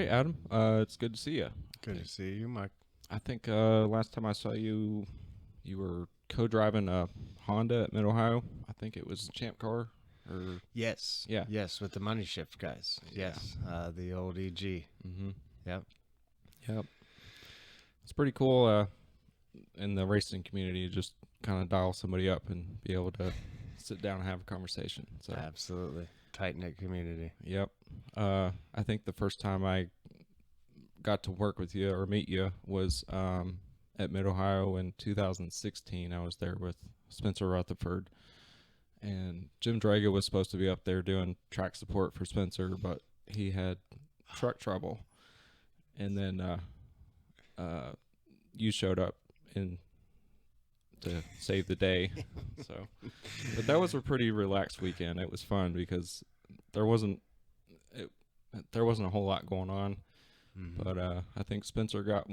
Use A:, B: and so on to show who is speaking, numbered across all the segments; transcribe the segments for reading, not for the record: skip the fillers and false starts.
A: right, Adam. It's good to see you.
B: Good to see you, Mike.
A: I think last time I saw you, you were co-driving a Honda at Mid-Ohio. I think it was a Champ car. Or
B: Yes.
A: Yeah.
B: Yes, with the money shift guys.
A: Yeah.
B: Yes. The old EG.
A: Mm-hmm.
B: Yep.
A: Yep. It's pretty cool in the racing community to just kind of dial somebody up and be able to sit down and have a conversation. So
B: Absolutely. Tight-knit community.
A: Yep. I think the first time I got to work with you or meet you was at Mid-Ohio in 2016. I was there with Spencer Rutherford, and Jim Draga was supposed to be up there doing track support for Spencer, but he had truck trouble. And then you showed up to save the day. So, but that was a pretty relaxed weekend. It was fun because there wasn't a whole lot going on.
B: Mm-hmm.
A: But I think Spencer got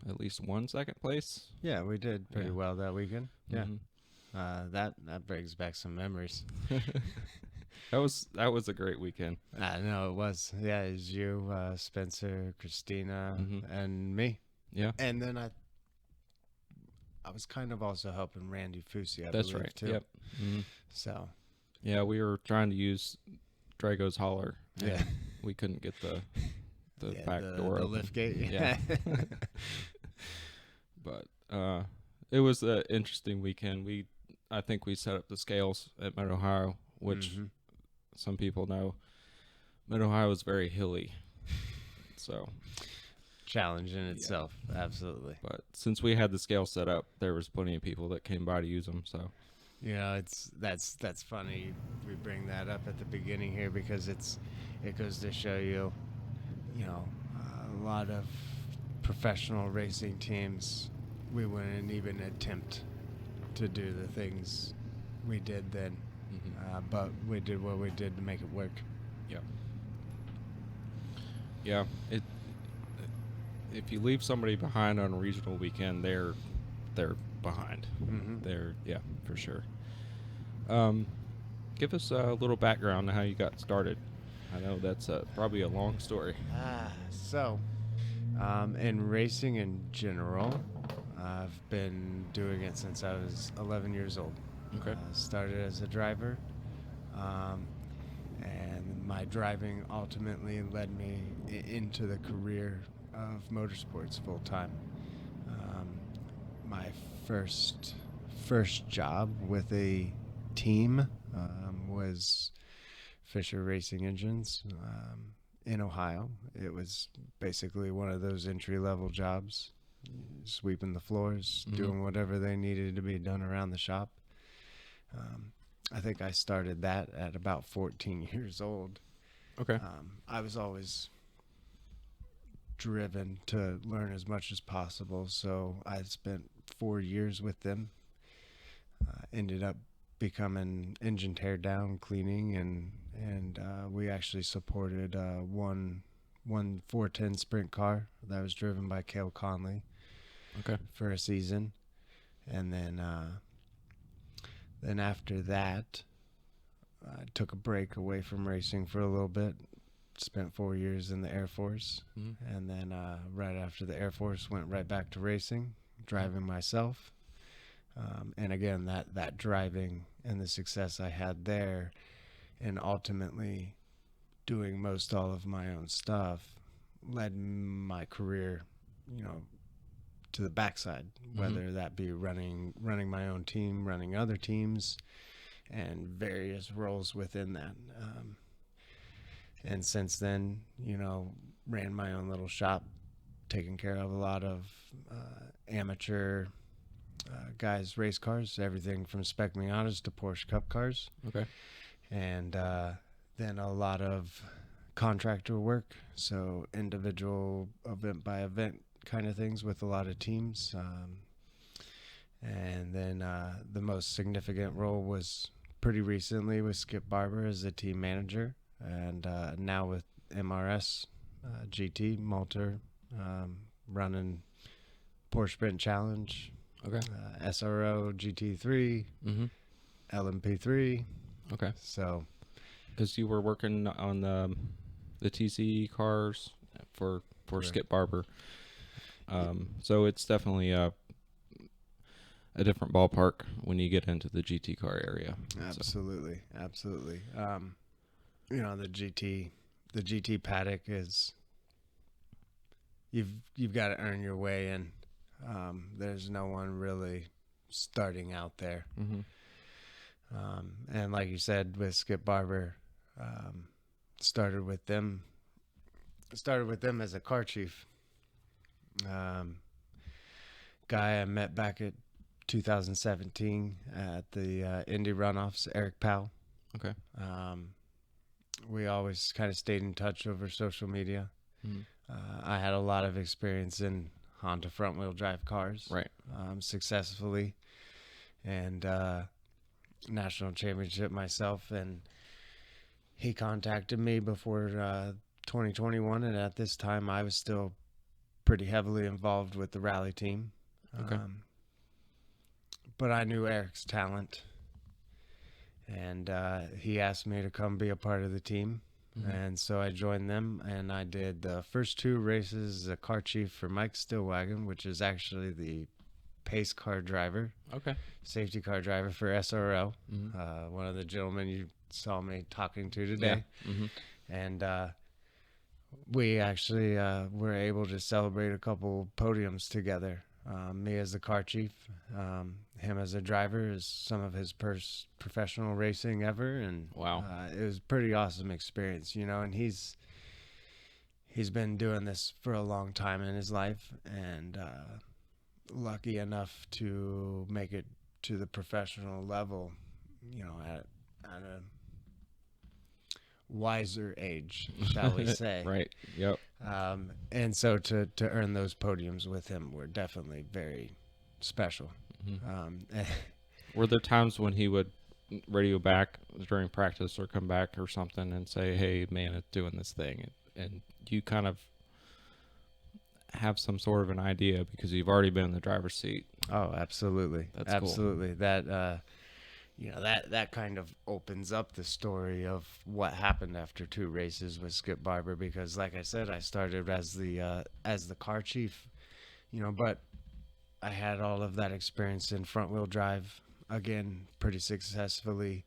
A: at least one second place.
B: Yeah, we did pretty well that weekend. Yeah.
A: Mm-hmm.
B: That brings back some memories.
A: That was a great weekend.
B: No, it was. Yeah, it was you, Spencer, Christina,
A: Mm-hmm.
B: and me.
A: Yeah.
B: And then I was kind of also helping Randy Fusi, I
A: That's
B: believe,
A: right.
B: too.
A: Yep. Mm-hmm.
B: So,
A: Yeah, we were trying to use Drago's hauler. And
B: yeah.
A: we couldn't get the
B: Yeah,
A: back door
B: the
A: open.
B: lift gate.
A: Yeah. But it was an interesting weekend. I think we set up the scales at Mid-Ohio, which
B: Mm-hmm.
A: some people know. Mid-Ohio is very hilly. So,
B: Challenge in itself, absolutely.
A: but since we had the scale set up, there was plenty of people that came by to use them. So,
B: You know, that's funny. We bring that up at the beginning here because it goes to show you, a lot of professional racing teams, we wouldn't even attempt to do the things we did then, but we did what we did to make it work.
A: yeah, if you leave somebody behind on a regional weekend, they're behind.
B: Mm-hmm.
A: Yeah, for sure. Give us a little background on how you got started. I know that's probably a long story.
B: In racing in general, I've been doing it since I was 11 years old.
A: Okay.
B: Started as a driver, and my driving ultimately led me into the career of motorsports full time. My first job with a team was Fisher Racing Engines in Ohio. It was basically one of those entry-level jobs, sweeping the floors,
A: Mm-hmm.
B: doing whatever they needed to be done around the shop. I think I started that at about 14 years old.
A: Okay.
B: I was always driven to learn as much as possible, so I spent 4 years with them. Ended up becoming engine tear down, cleaning, and we actually supported one 410 sprint car that was driven by Cale Conley
A: Okay.
B: for a season, and then after that, I took a break away from racing for a little bit. Spent 4 years in the Air Force,
A: Mm-hmm.
B: and then right after the Air Force, went right back to racing, driving myself. And again, that driving and the success I had there, and ultimately doing most all of my own stuff, led my career, to the backside, whether that be running my own team, running other teams, and various roles within that. And since then, ran my own little shop, taking care of a lot of amateur guys' race cars, everything from Spec Miatas to Porsche Cup cars.
A: Okay.
B: And then a lot of contractor work, so individual event by event kind of things with a lot of teams. And then the most significant role was pretty recently with Skip Barber as the team manager, and now with MRS GT Malter, running Porsche Sprint Challenge,
A: Okay.
B: SRO GT3,
A: Mm-hmm.
B: LMP3.
A: Okay.
B: So
A: Because you were working on the TC cars for
B: Right.
A: Skip Barber. So it's definitely a different ballpark when you get into the GT car area.
B: Absolutely, absolutely. You know, the GT paddock is, you've got to earn your way in. There's no one really starting out there.
A: Mm-hmm.
B: And like you said, with Skip Barber, started with them as a car chief. Guy I met back at 2017 at the Indy runoffs, Eric Powell.
A: Okay.
B: We always kind of stayed in touch over social media.
A: Mm-hmm.
B: I had a lot of experience in Honda front wheel drive cars,
A: Right.
B: Successfully, and national championship myself. And he contacted me before 2021, and at this time I was still pretty heavily involved with the rally team.
A: Okay.
B: But I knew Eric's talent, and he asked me to come be a part of the team.
A: Mm-hmm.
B: And so I joined them, and I did the first 2 races as a car chief for Mike Stillwagon, which is actually the pace car driver,
A: Okay.
B: safety car driver for SRO.
A: Mm-hmm.
B: One of the gentlemen you saw me talking to today.
A: Yeah. Mm-hmm.
B: And we actually were able to celebrate a couple podiums together. Me as the car chief, him as a driver, is some of his professional racing ever, and
A: Wow.
B: it was a pretty awesome experience, you know. And he's been doing this for a long time in his life, and lucky enough to make it to the professional level, you know, at a wiser age, shall we say.
A: Right. Yep.
B: And so to earn those podiums with him were definitely very special.
A: Mm-hmm. Were there times when he would radio back during practice or come back or something and say, "Hey, man, it's doing this thing," and you kind of have some sort of an idea because you've already been in the driver's seat?
B: Oh, absolutely.
A: That's
B: absolutely. Cool. That you know, that kind of opens up the story of what happened after 2 races with Skip Barber, because like I said, I started as the car chief, you know, but I had all of that experience in front wheel drive, again, pretty successfully,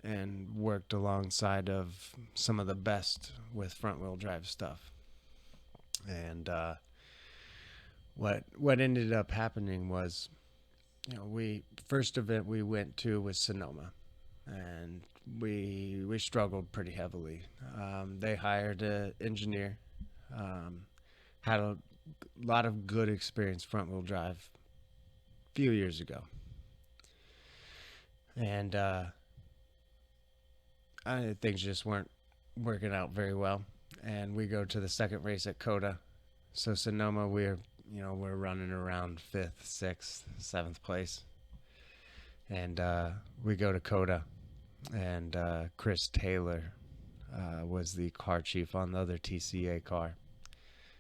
B: and worked alongside of some of the best with front wheel drive stuff. And what ended up happening was, you know, first event we went to was Sonoma, and we struggled pretty heavily. They hired an engineer, had a lot of good experience front wheel drive a few years ago, and things just weren't working out very well. And we go to the second race at Coda. So Sonoma, we're running around 5th, 6th, 7th place. And we go to Coda, and Chris Taylor was the car chief on the other TCA car.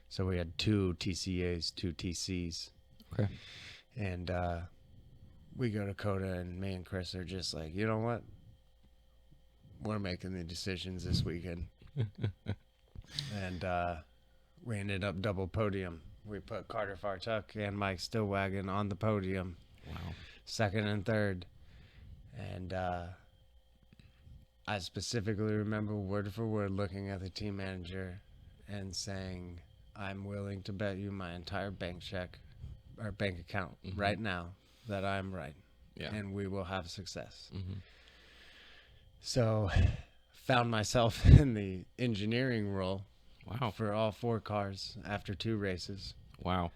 B: So we had 2 TCAs, 2 TCs.
A: Okay.
B: And we go to Coda, and me and Chris are just like, you know what? We're making the decisions this weekend. And we ended up double podium. We put Carter Fartuck and Mike Stillwagon on the podium.
A: Wow.
B: 2nd and 3rd. And I specifically remember word for word looking at the team manager and saying, I'm willing to bet you my entire bank account
A: Mm-hmm.
B: right now that I'm right.
A: Yeah.
B: And we will have success.
A: Mm-hmm.
B: So found myself in the engineering role.
A: Wow.
B: For all 4 cars after 2 races.
A: Wow.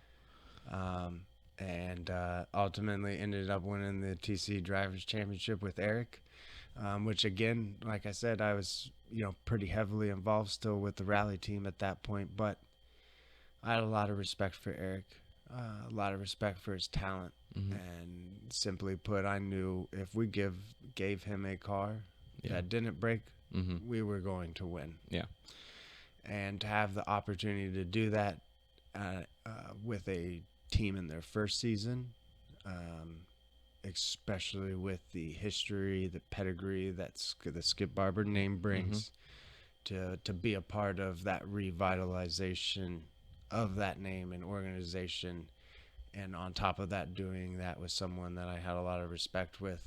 B: And ultimately ended up winning the TC Drivers Championship with Eric, which again, like I said, I was, you know, pretty heavily involved still with the rally team at that point, but I had a lot of respect for Eric, a lot of respect for his talent.
A: Mm-hmm.
B: And simply put, I knew if we gave him a car that didn't break,
A: mm-hmm.
B: we were going to win.
A: Yeah.
B: And to have the opportunity to do that with a team in their first season, especially with the history, the pedigree that the Skip Barber name brings, to be a part of that revitalization of that name and organization. And on top of that, doing that with someone that I had a lot of respect with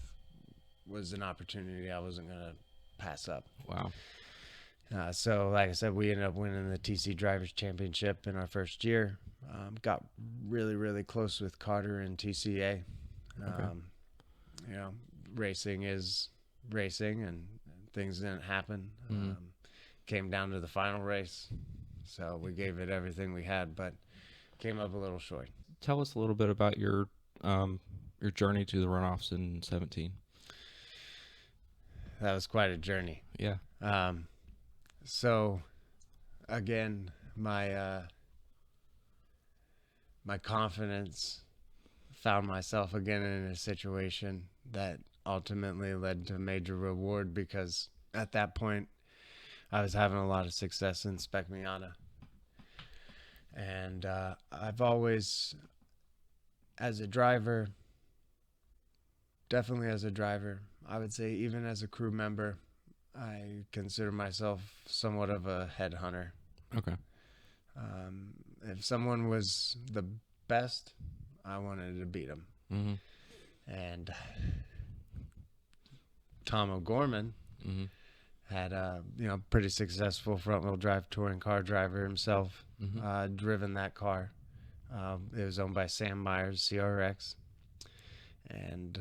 B: was an opportunity I wasn't going to pass up.
A: Wow.
B: So, like I said, we ended up winning the TC Drivers Championship in our first year. Got really, really close with Carter and TCA.
A: Okay.
B: You know, racing is racing, and things didn't happen. Came down to the final race, so we gave it everything we had, but came up a little short.
A: Tell us a little bit about your journey to the runoffs in 17.
B: That was quite a journey.
A: Yeah.
B: So, again, my confidence found myself again in a situation that ultimately led to major reward, because at that point I was having a lot of success in Spec Miata. And I've always, as a driver, definitely as a driver, I would say even as a crew member, I consider myself somewhat of a headhunter.
A: Okay.
B: If someone was the best, I wanted to beat them. And Tom O'Gorman had a pretty successful front-wheel drive touring car driver himself. Driven that car. It was owned by Sam Myers, CRX, and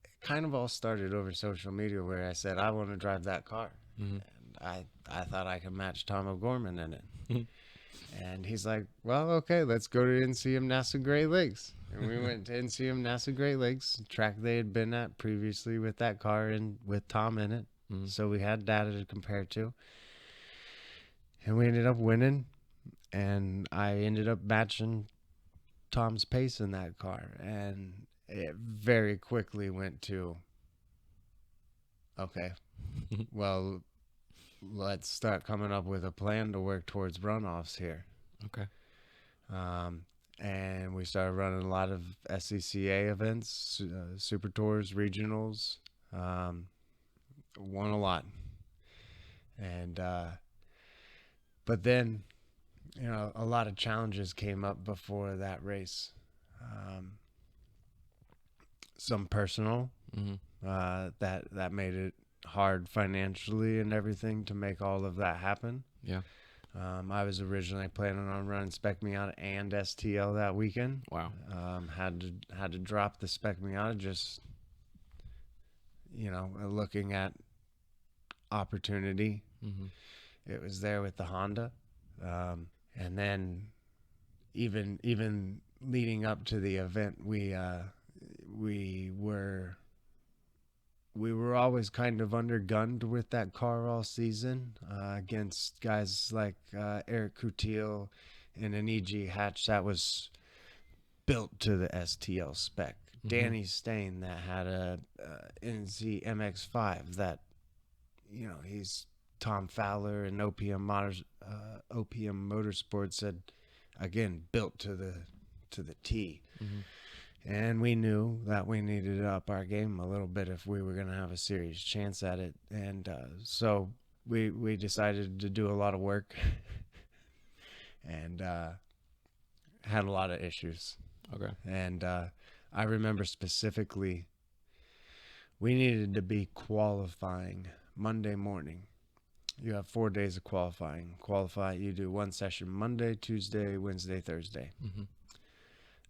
B: it kind of all started over social media, where I said I want to drive that car, and I thought I could match Tom O'Gorman in it. And he's like, well, okay, let's go to NCM NASA Great Lakes. And we went to NCM NASA Great Lakes, track they had been at previously with that car and with Tom in it. So we had data to compare to. And we ended up winning, and I ended up matching Tom's pace in that car. And it very quickly went to, okay, well, let's start coming up with a plan to work towards runoffs here.
A: Okay.
B: And we started running a lot of SCCA events, Super Tours, regionals, won a lot. And, but then, a lot of challenges came up before that race. Some personal, that made it hard financially and everything to make all of that happen.
A: Yeah.
B: I was originally planning on running Spec Miata and STL that weekend.
A: Wow.
B: Had to drop the Spec Miata, just looking at opportunity. It was there with the Honda, and then even leading up to the event, we were always kind of undergunned with that car all season, against guys like Eric Coutil and an EG hatch that was built to the STL spec. Danny Stain that had a NZ MX-5 that, he's Tom Fowler and OPM Motorsports had, again, built to the T. And we knew that we needed to up our game a little bit if we were going to have a serious chance at it. And so we decided to do a lot of work and had a lot of issues.
A: Okay.
B: And I remember specifically we needed to be qualifying Monday morning. You have 4 days of qualifying. You do one session Monday, Tuesday, Wednesday, Thursday.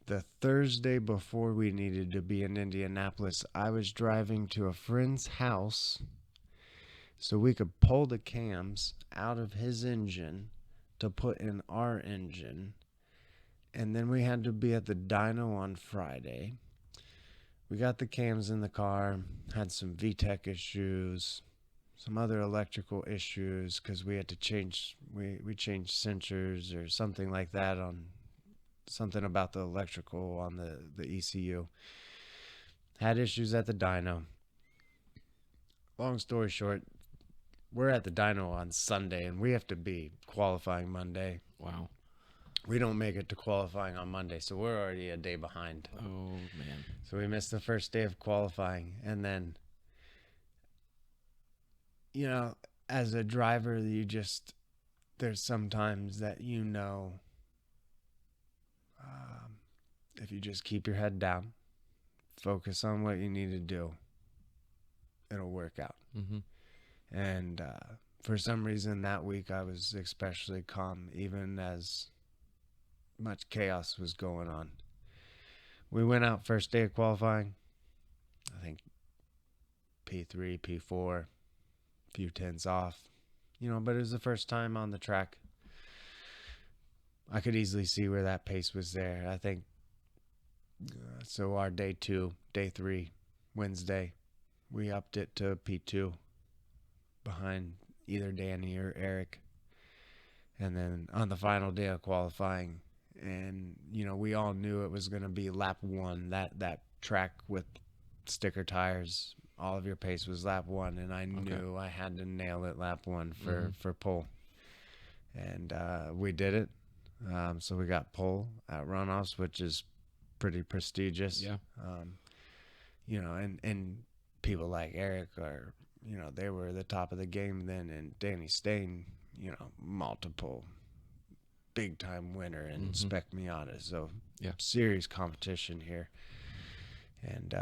B: The Thursday before we needed to be in Indianapolis, I was driving to a friend's house so we could pull the cams out of his engine to put in our engine. And then we had to be at the dyno on Friday. We got the cams in the car, had some VTEC issues, some other electrical issues because we had to change, we changed sensors or something like that on something about the electrical on the ECU. Had issues at the dyno. Long story short, we're at the dyno on Sunday and we have to be qualifying Monday.
A: Wow.
B: We don't make it to qualifying on Monday, so we're already a day behind.
A: Oh, man.
B: So we missed the first day of qualifying. And then, as a driver, there's sometimes that if you just keep your head down, focus on what you need to do, it'll work out.
A: Mm-hmm.
B: And for some reason that week I was especially calm, even as much chaos was going on. We went out first day of qualifying, I think P3, P4, few tenths off, but it was the first time on the track. I could easily see where that pace was there. I think so. Our day 3, Wednesday, we upped it to P2 behind either Danny or Eric. And then on the final day of qualifying, and we all knew it was going to be lap 1, that track with sticker tires, all of your pace was lap 1, and I knew I had to nail it lap 1 for pole. And we did it. So we got pole at runoffs, which is pretty prestigious.
A: Yeah.
B: And people like Eric are, they were the top of the game then, and Danny Stain, multiple big time winner in Spec Miata. So serious competition here. And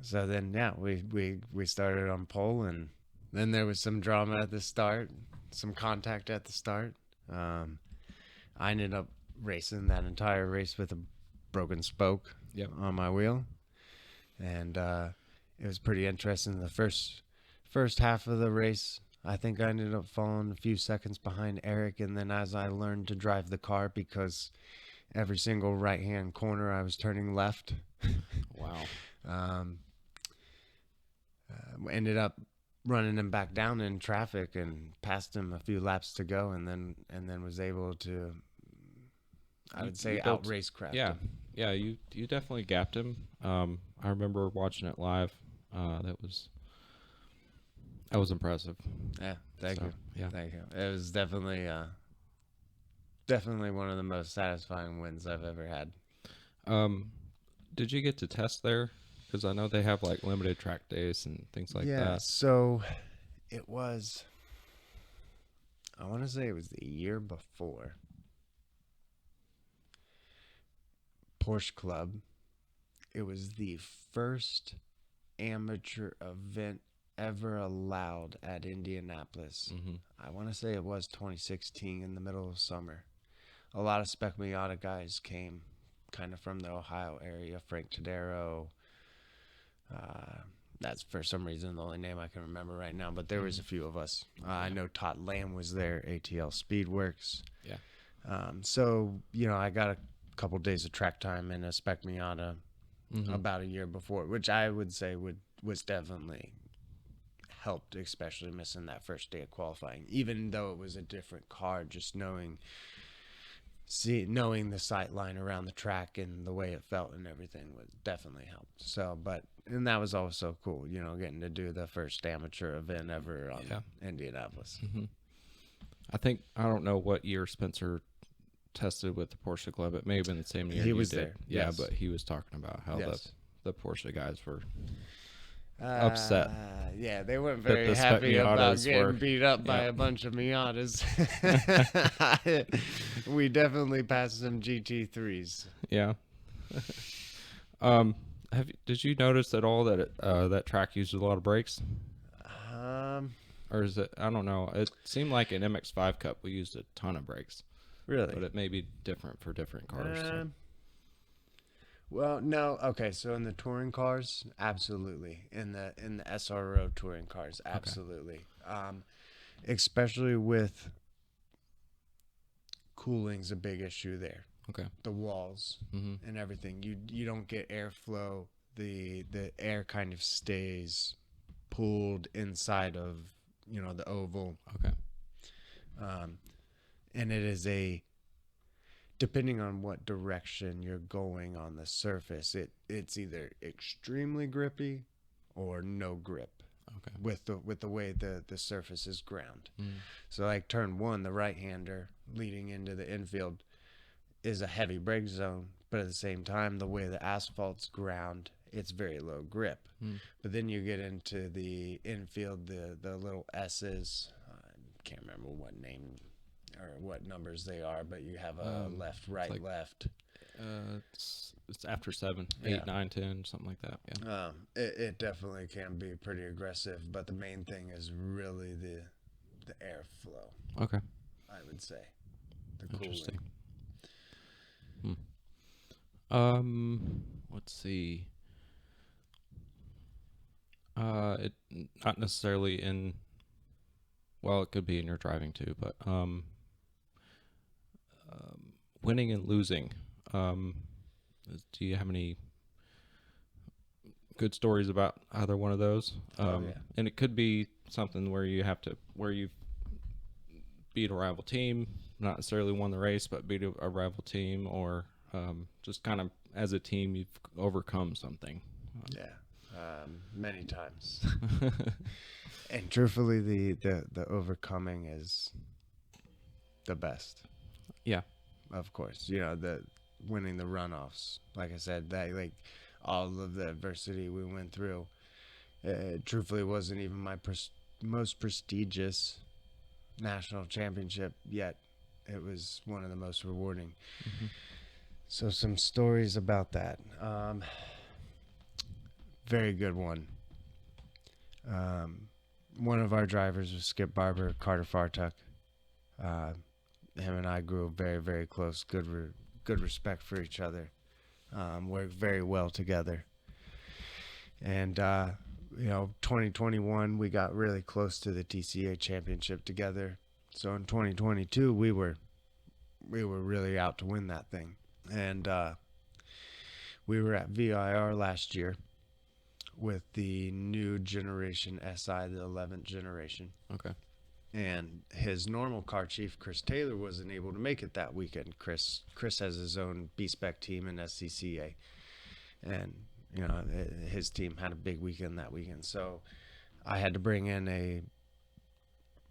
B: so then we started on pole, and then there was some drama at the start, some contact at the start. I ended up racing that entire race with a broken spoke on my wheel, and it was pretty interesting. The first half of the race, I think I ended up falling a few seconds behind Eric, and then as I learned to drive the car, because every single right-hand corner I was turning left.
A: Wow.
B: Ended up running him back down in traffic and passed him a few laps to go, and then was able to, I would say, outrace craft him.
A: Yeah, you definitely gapped him. I remember watching it live. That was impressive.
B: Yeah, thank you.
A: Yeah,
B: thank you. It was definitely one of the most satisfying wins I've ever had.
A: Did you get to test there? Because I know they have like limited track days and things like that.
B: Yeah, so it was, I want to say it was the year before. Porsche Club. It was the first amateur event ever allowed at Indianapolis. I want to say it was 2016 in the middle of summer. A lot of Spec Miata guys came kind of from the Ohio area. Frank Tadero. That's for some reason the only name I can remember right now, but there was a few of us. I know Todd Lamb was there, ATL Speedworks.
A: Yeah.
B: So, I got a couple days of track time in a Spec Miata about a year before, which I would say was definitely helped, especially missing that first day of qualifying. Even though it was a different car, just knowing the sight line around the track and the way it felt and everything was definitely helped. So, and that was also cool, getting to do the first amateur event ever on Indianapolis.
A: I don't know what year Spencer tested with the Porsche Club. It may have been the same year
B: he
A: you
B: was
A: did.
B: there.
A: Yeah,
B: Yes.
A: but he was talking about how the Porsche guys were upset.
B: Yeah, they weren't very
A: the Spec
B: happy about
A: Miatas
B: getting
A: were-
B: beat up by a bunch of Miatas. We definitely passed some GT3s.
A: Yeah. Did you notice at all that that track uses a lot of brakes? Or is it? I don't know. It seemed like in MX-5 Cup we used a ton of brakes.
B: Really?
A: But it may be different for different cars. So.
B: Well, no. Okay, so in the touring cars, absolutely. In the SRO touring cars, absolutely. Especially with cooling's a big issue there.
A: Okay.
B: The walls and everything. You don't get airflow. The air kind of stays pooled inside of the oval.
A: Okay.
B: And it is depending on what direction you're going on the surface, it's either extremely grippy or no grip.
A: Okay.
B: With the way the surface is ground. So like turn 1, the right-hander leading into the infield is a heavy brake zone, but at the same time, the way the asphalt's ground it's very low grip. But then you get into the infield, the little S's. I can't remember what name or what numbers they are, but you have a left, right,
A: like,
B: left.
A: It's after 7, 8,
B: Yeah.
A: 9, 10, something like that. Yeah.
B: It definitely can be pretty aggressive, but the main thing is really the airflow,
A: Okay.
B: I would say. The
A: Interesting.
B: cooling.
A: Let's see. It not necessarily in. Well, it could be in your driving too, but winning and losing. Do you have any good stories about either one of those?
B: Yeah.
A: And it could be something where you beat a rival team, not necessarily won the race, but beat a rival team, or just kind of as a team you've overcome something.
B: Many times. And truthfully, the overcoming is the best.
A: Yeah.
B: Of course, the winning the runoffs. Like I said, that like all of the adversity we went through. Truthfully, wasn't even my most prestigious national championship yet. It was one of the most rewarding. So some stories about that. Very good one. One of our drivers was Skip Barber, Carter Fartuck. Him and I grew very, very close. Good respect for each other. Worked very well together. And 2021 we got really close to the TCA championship together. So in 2022 we were really out to win that thing. And we were at VIR last year with the new generation SI, the 11th generation.
A: Okay.
B: And his normal car chief, Chris Taylor, wasn't able to make it that weekend. Chris has his own B-Spec team in SCCA. And, his team had a big weekend that weekend. So I had to bring in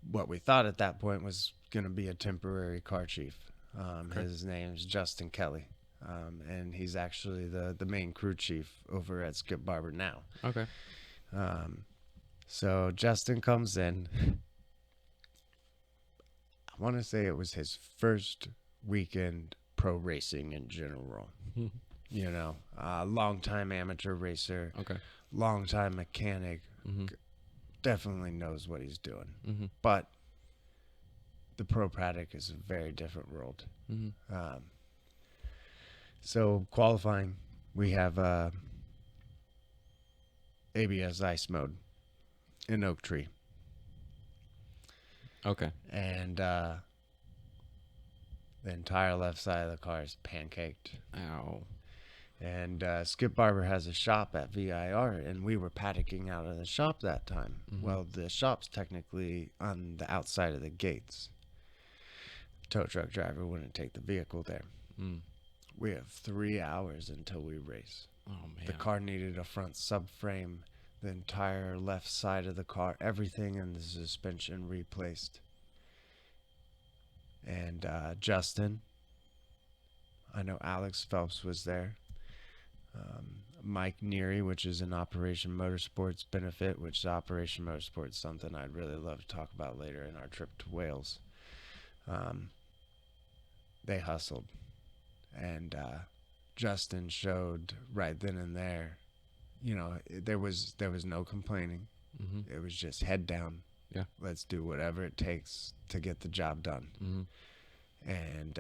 B: what we thought at that point was going to be a temporary car chief. Okay. His name's Justin Kelly. And he's actually the main crew chief over at Skip Barber now.
A: Okay.
B: So Justin comes in. I want to say it was his first weekend pro racing in general. Long-time amateur racer.
A: Okay.
B: Long-time mechanic. Definitely knows what he's doing. But the pro paddock is a very different world. So qualifying, we have ABS ice mode in Oak Tree.
A: Okay.
B: And the entire left side of the car is pancaked.
A: Ow.
B: And Skip Barber has a shop at VIR, and we were paddocking out of the shop that time. Well, the shop's technically on the outside of the gates. Tow truck driver wouldn't take the vehicle there. We have 3 hours until we race.
A: Oh, man.
B: The car needed a front subframe, the entire left side of the car, everything in the suspension replaced. And Justin, I know Alex Phelps was there. Mike Neary, which is an Operation Motorsports benefit, which is Operation Motorsports, something I'd really love to talk about later in our trip to Wales. They hustled. And Justin showed right then and there, there was no complaining. It was just head down.
A: Yeah.
B: Let's do whatever it takes to get the job done. And,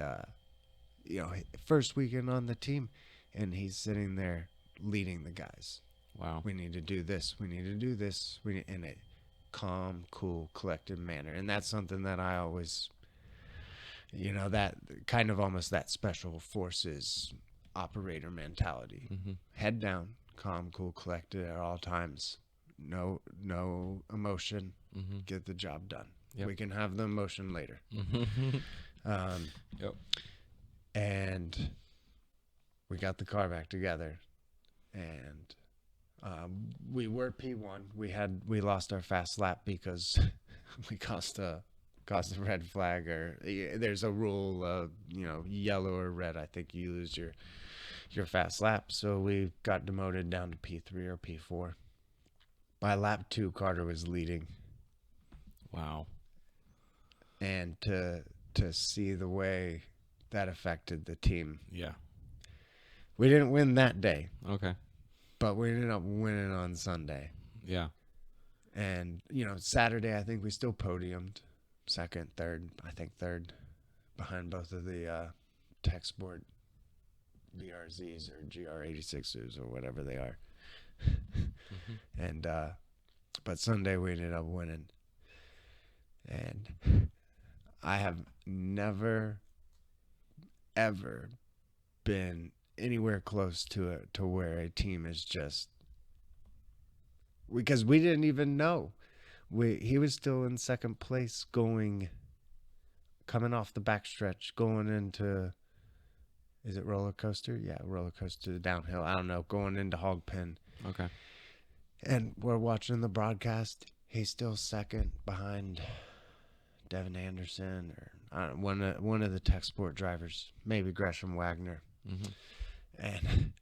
B: first weekend on the team, and he's sitting there leading the guys.
A: Wow.
B: We need to do this. We need to do this. In a calm, cool, collected manner. And that's something that I always... that kind of almost that special forces operator mentality. Head down, calm, cool, collected at all times. No emotion. Get the job done. Yep. We can have the emotion later.
A: Yep.
B: And we got the car back together, and we were P1. We lost our fast lap because we caused a red flag, or there's a rule of yellow or red. I think you lose your fast lap. So we got demoted down to P3 or P4. By lap 2, Carter was leading.
A: Wow.
B: And to see the way that affected the team.
A: Yeah.
B: We didn't win that day.
A: Okay.
B: But we ended up winning on Sunday.
A: Yeah.
B: And, Saturday, I think we still podiumed. Second, third, I think third. Behind both of the tech sport BRZs or GR86s or whatever they are.
A: Mm-hmm.
B: And, but Sunday we ended up winning. And I have never, ever been anywhere close to it, to where a team is just, because we didn't even know. He was still in second place coming off the backstretch, going into, is it roller coaster? Yeah, roller coaster downhill. I don't know, going into hog pen.
A: Okay.
B: And we're watching the broadcast. He's still second behind Devin Anderson or I don't know, one of the tech sport drivers, maybe Gresham Wagner.
A: Mm-hmm.
B: And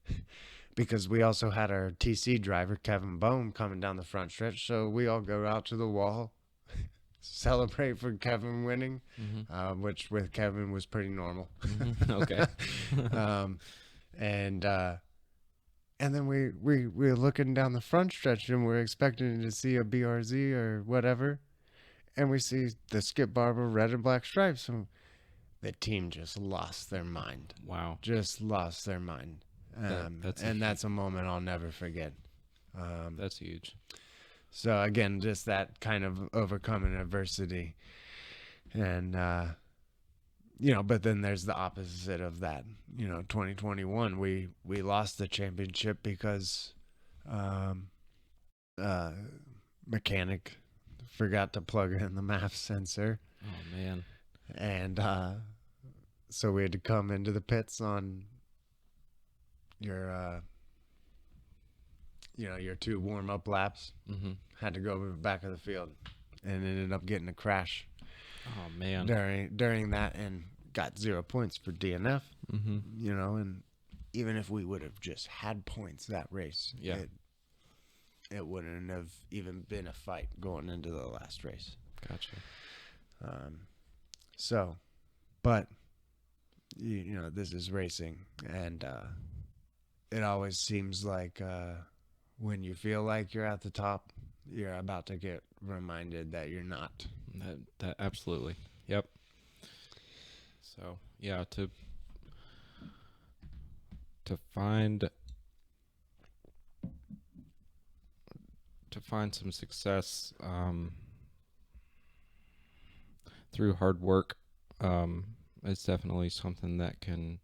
B: because we also had our TC driver, Kevin Bone, coming down the front stretch. So we all go out to the wall, celebrate for Kevin winning,
A: Mm-hmm.
B: Which with Kevin was pretty normal.
A: Mm-hmm. Okay.
B: And then we're looking down the front stretch and we're expecting to see a BRZ or whatever. And we see the Skip Barber red and black stripes. And the team just lost their mind.
A: Wow.
B: Just lost their mind. That's a moment I'll never forget.
A: That's huge.
B: So again, just that kind of overcoming adversity. And, but then there's the opposite of that. 2021, we lost the championship because mechanic forgot to plug in the MAF sensor.
A: Oh, man.
B: And so we had to come into the pits on your 2 warm-up laps.
A: Mm-hmm.
B: Had to go over the back of the field and ended up getting a crash.
A: Oh, man.
B: During that, and got 0 points for DNF.
A: Mm-hmm.
B: And even if we would have just had points that race,
A: yeah,
B: it wouldn't have even been a fight going into the last race.
A: Gotcha.
B: But this is racing, and it always seems like when you feel like you're at the top, you're about to get reminded that you're not.
A: That absolutely. Yep. So yeah, to find some success through hard work is definitely something that can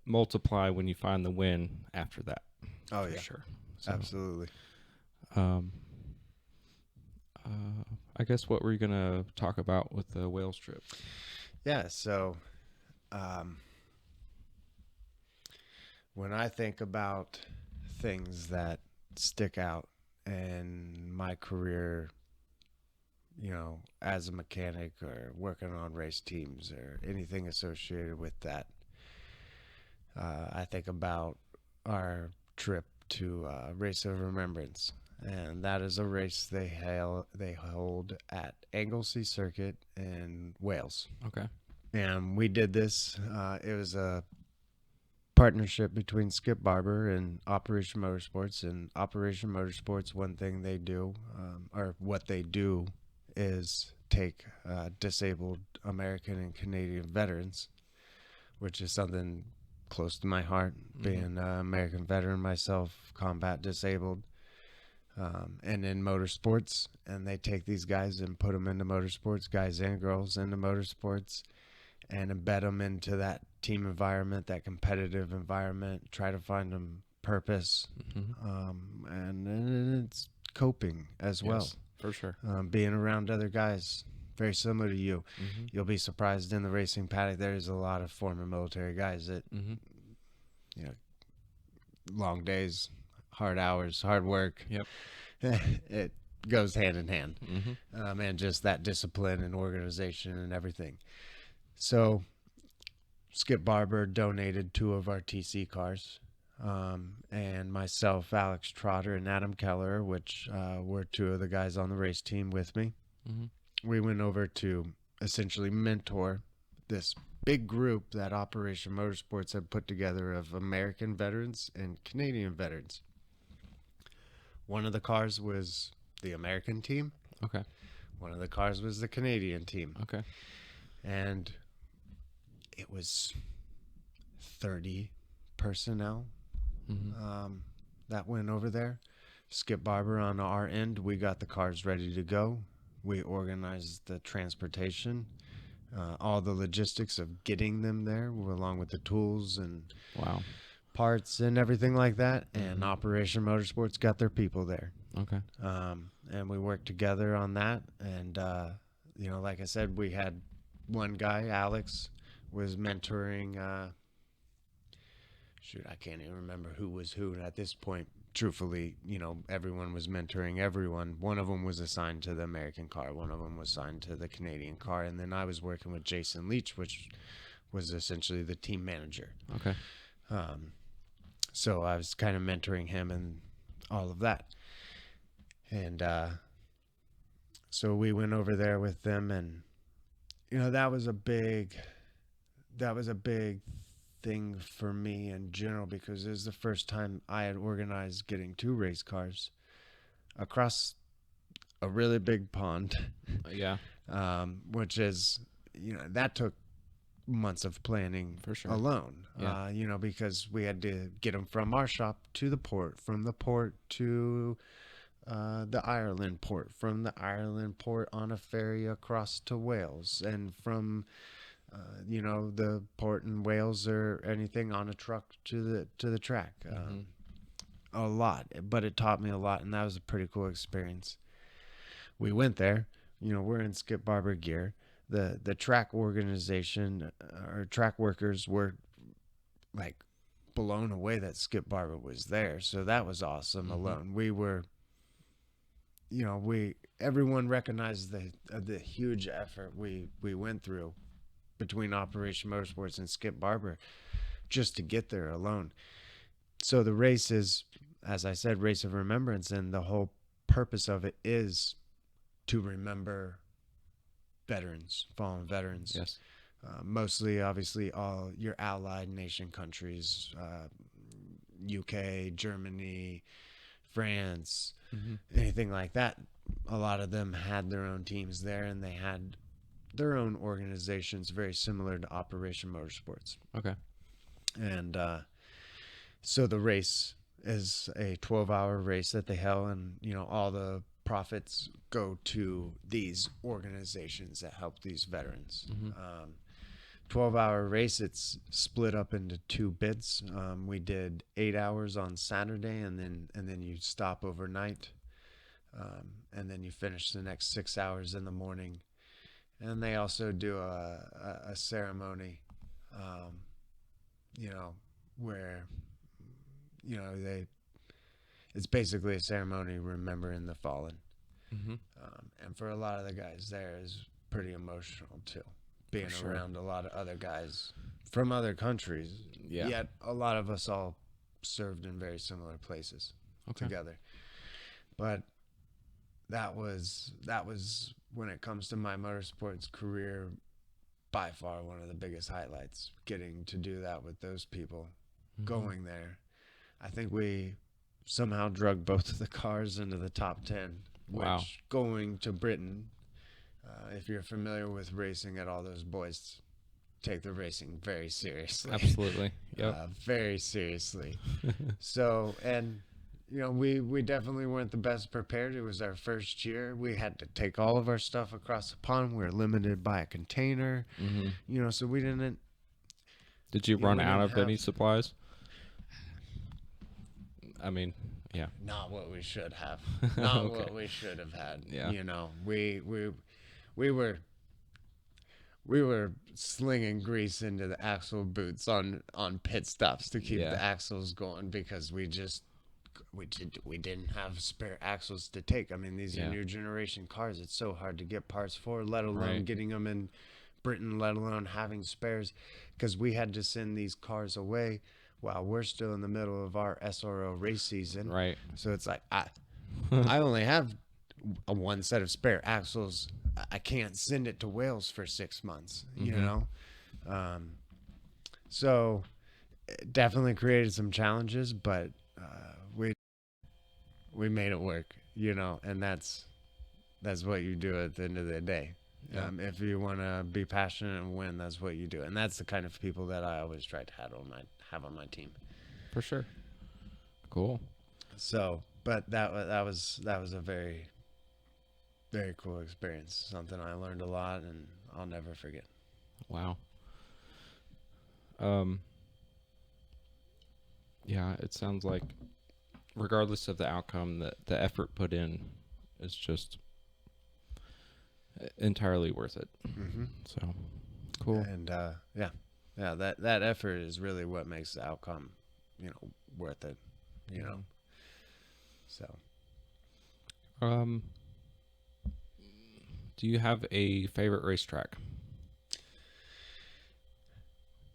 A: multiply when you find the win after that.
B: Oh
A: for
B: yeah,
A: sure. So,
B: absolutely.
A: I guess what we're gonna talk about with the Wales trip.
B: Yeah. So, when I think about things that stick out in my career, as a mechanic or working on race teams or anything associated with that, I think about our trip to Race of Remembrance. And that is a race they hold at Anglesey Circuit in Wales.
A: Okay.
B: And we did this. It was a partnership between Skip Barber and Operation Motorsports. And Operation Motorsports, one thing they do, or what they do, is take disabled American and Canadian veterans, which is something close to my heart, being an American veteran myself, combat disabled. And in motorsports, and they take these guys and put them into motorsports, guys and girls into motorsports, and embed them into that team environment, that competitive environment, try to find them purpose, and it's coping as well.
A: Yes, for sure.
B: Being around other guys very similar to you. You'll be surprised in the racing paddock, there's a lot of former military guys that, long days, hard hours, hard work.
A: Yep.
B: It goes hand in hand. And just that discipline and organization and everything. So Skip Barber donated 2 of our TC cars. And myself, Alex Trotter, and Adam Keller, which were 2 of the guys on the race team with me.
A: Mm-hmm.
B: We went over to essentially mentor this big group that Operation Motorsports had put together of American veterans and Canadian veterans. One of the cars was the American team.
A: Okay.
B: One of the cars was the Canadian team.
A: Okay.
B: And it was 30 personnel that went over there. Skip Barber on our end, we got the cars ready to go. We organized the transportation, all the logistics of getting them there, along with the tools and
A: Wow.
B: parts and everything like that. And Operation Motorsports got their people there.
A: Okay.
B: And we worked together on that. And, like I said, we had one guy, Alex, was mentoring. I can't even remember who was who. And at this point, truthfully, everyone was mentoring everyone. One of them was assigned to the American car. One of them was assigned to the Canadian car. And then I was working with Jason Leach, which was essentially the team manager.
A: Okay.
B: So I was kind of mentoring him and all of that. And so we went over there with them, and that was a big thing for me in general, because it was the first time I had organized getting 2 race cars across a really big pond.
A: Yeah.
B: Which is, that took months of planning
A: For sure.
B: alone.
A: Yeah.
B: Because we had to get them from our shop to the port, from the port to the Ireland port, from the Ireland port on a ferry across to Wales, and from the port in Wales or anything on a truck to the track. A lot, but it taught me a lot, and that was a pretty cool experience. We went there, we're in Skip Barber gear. The track organization or track workers were like blown away that Skip Barber was there, so that was awesome. Alone, we were, everyone recognized the huge effort we went through between Operation Motorsports and Skip Barber just to get there alone. So the race is, as I said, Race of Remembrance, and the whole purpose of it is to remember veterans, fallen veterans.
A: Yes.
B: Mostly, obviously, all your allied nation countries, UK, Germany, France, anything like that. A lot of them had their own teams there, and they had their own organizations very similar to Operation Motorsports.
A: Okay.
B: And so the race is a 12-hour race that they held, and all the profits go to these organizations that help these veterans. 12-hour race, it's split up into 2 bits. We did 8 hours on Saturday, and then you stop overnight, and then you finish the next 6 hours in the morning. And they also do a ceremony, where, it's basically a ceremony remembering the fallen. And for a lot of the guys there is pretty emotional too, being around a lot of other guys from other countries.
A: Yeah.
B: Yet a lot of us all served in very similar places together. But that was when it comes to my motorsports career, by far one of the biggest highlights, getting to do that with those people, going there. I think we somehow drug both of the cars into the top 10,
A: Wow.
B: which going to Britain, if you're familiar with racing at all, those boys take the racing very seriously.
A: Absolutely. Yep.
B: Very seriously. So, and we definitely weren't the best prepared. It was our first year. We had to take all of our stuff across the pond. We were limited by a container, so we didn't.
A: Did you run out of any supplies? I mean, yeah.
B: Not what we should have. Not what we should have had.
A: Yeah.
B: We were slinging grease into the axle boots on pit stops to keep the axles going, because we didn't have spare axles to take. I mean, these are new generation cars. It's so hard to get parts for, let alone getting them in sprinting, let alone having spares, because we had to send these cars away while we're still in the middle of our SRO race season.
A: Right.
B: So it's like I only have one set of spare axles. I can't send it to Wales for 6 months, you know? So it definitely created some challenges, but we made it work, you know, and that's what you do at the end of the day.
A: Yeah.
B: If you want to be passionate and win, that's what you do, and that's the kind of people that I always try to have on my team.
A: For sure. Cool.
B: So, but that was a very, very cool experience. Something I learned a lot, and I'll never forget.
A: Wow. Yeah, it sounds like regardless of the outcome, that the effort put in is just entirely worth it. So cool.
B: And yeah, that effort is really what makes the outcome, you know, worth it, you know. So
A: do you have a favorite racetrack?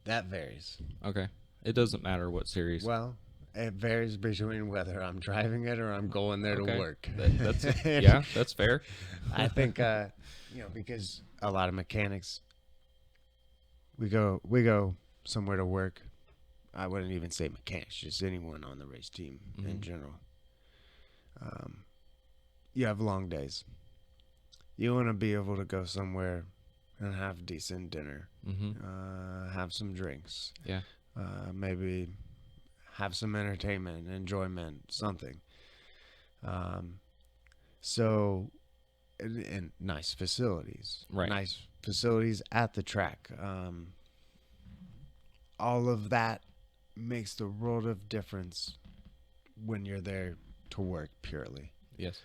B: that varies.
A: Okay. It doesn't matter what series.
B: Well, it varies between whether I'm driving it or I'm going there to work.
A: That's yeah, that's fair.
B: I think you know, because a lot of mechanics, we go somewhere to work. I wouldn't even say mechanics, just anyone on the race team in general. You have long days. You want to be able to go somewhere and have decent dinner, have some drinks,
A: Yeah.
B: maybe have some entertainment, enjoyment, something. So, and nice facilities,
A: Right.
B: Nice facilities at the track. All of that makes the world of difference when you're there to work purely.
A: Yes.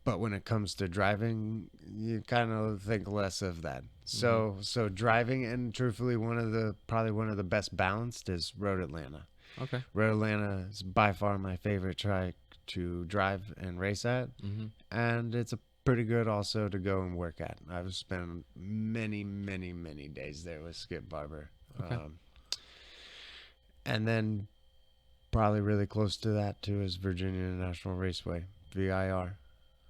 B: But when it comes to driving, you kind of think less of that. So driving, and truthfully, probably one of the best balanced is Road Atlanta.
A: Okay.
B: Road Atlanta is by far my favorite track to drive and race at, and it's a pretty good also to go and work at. I've spent many days there with Skip Barber.
A: Okay.
B: And then probably really close to that too is Virginia International Raceway, VIR.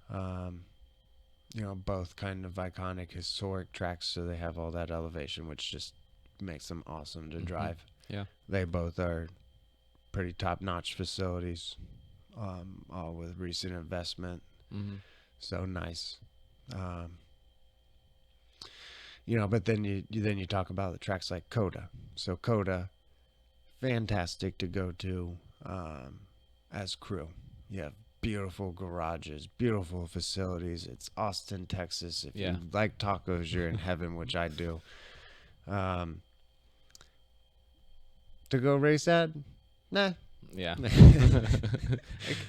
B: You know, both kind of iconic, historic tracks, so they have all that elevation, which just makes them awesome to drive.
A: Yeah.
B: They both are pretty top-notch facilities, all with recent investment. So nice. You know, but then you talk about the tracks like COTA. So COTA, fantastic to go to as crew. You have beautiful garages, beautiful facilities. It's Austin, Texas. If you like tacos, you're in heaven, which I do. To go race at? Nah.
A: Yeah.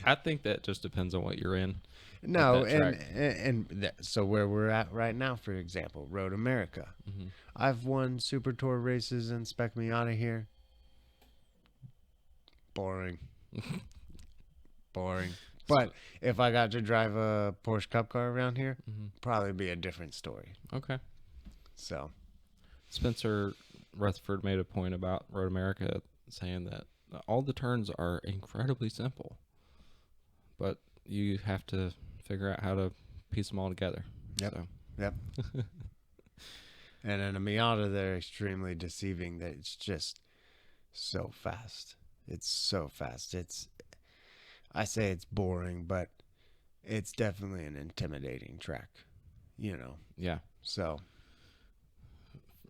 A: I think that just depends on what you're in.
B: No, so where we're at right now, for example, Road America. I've won Super Tour races in Spec Miata here. Boring. But if I got to drive a Porsche Cup car around here, probably be a different story.
A: Okay.
B: So,
A: Spencer Rutherford made a point about Road America, saying that all the turns are incredibly simple, but you have to figure out how to piece them all together.
B: Yep.
A: So.
B: Yep. And in a Miata, they're extremely deceiving. That it's just so fast. It's so fast. I say it's boring, but it's definitely an intimidating track, you know.
A: Yeah.
B: So.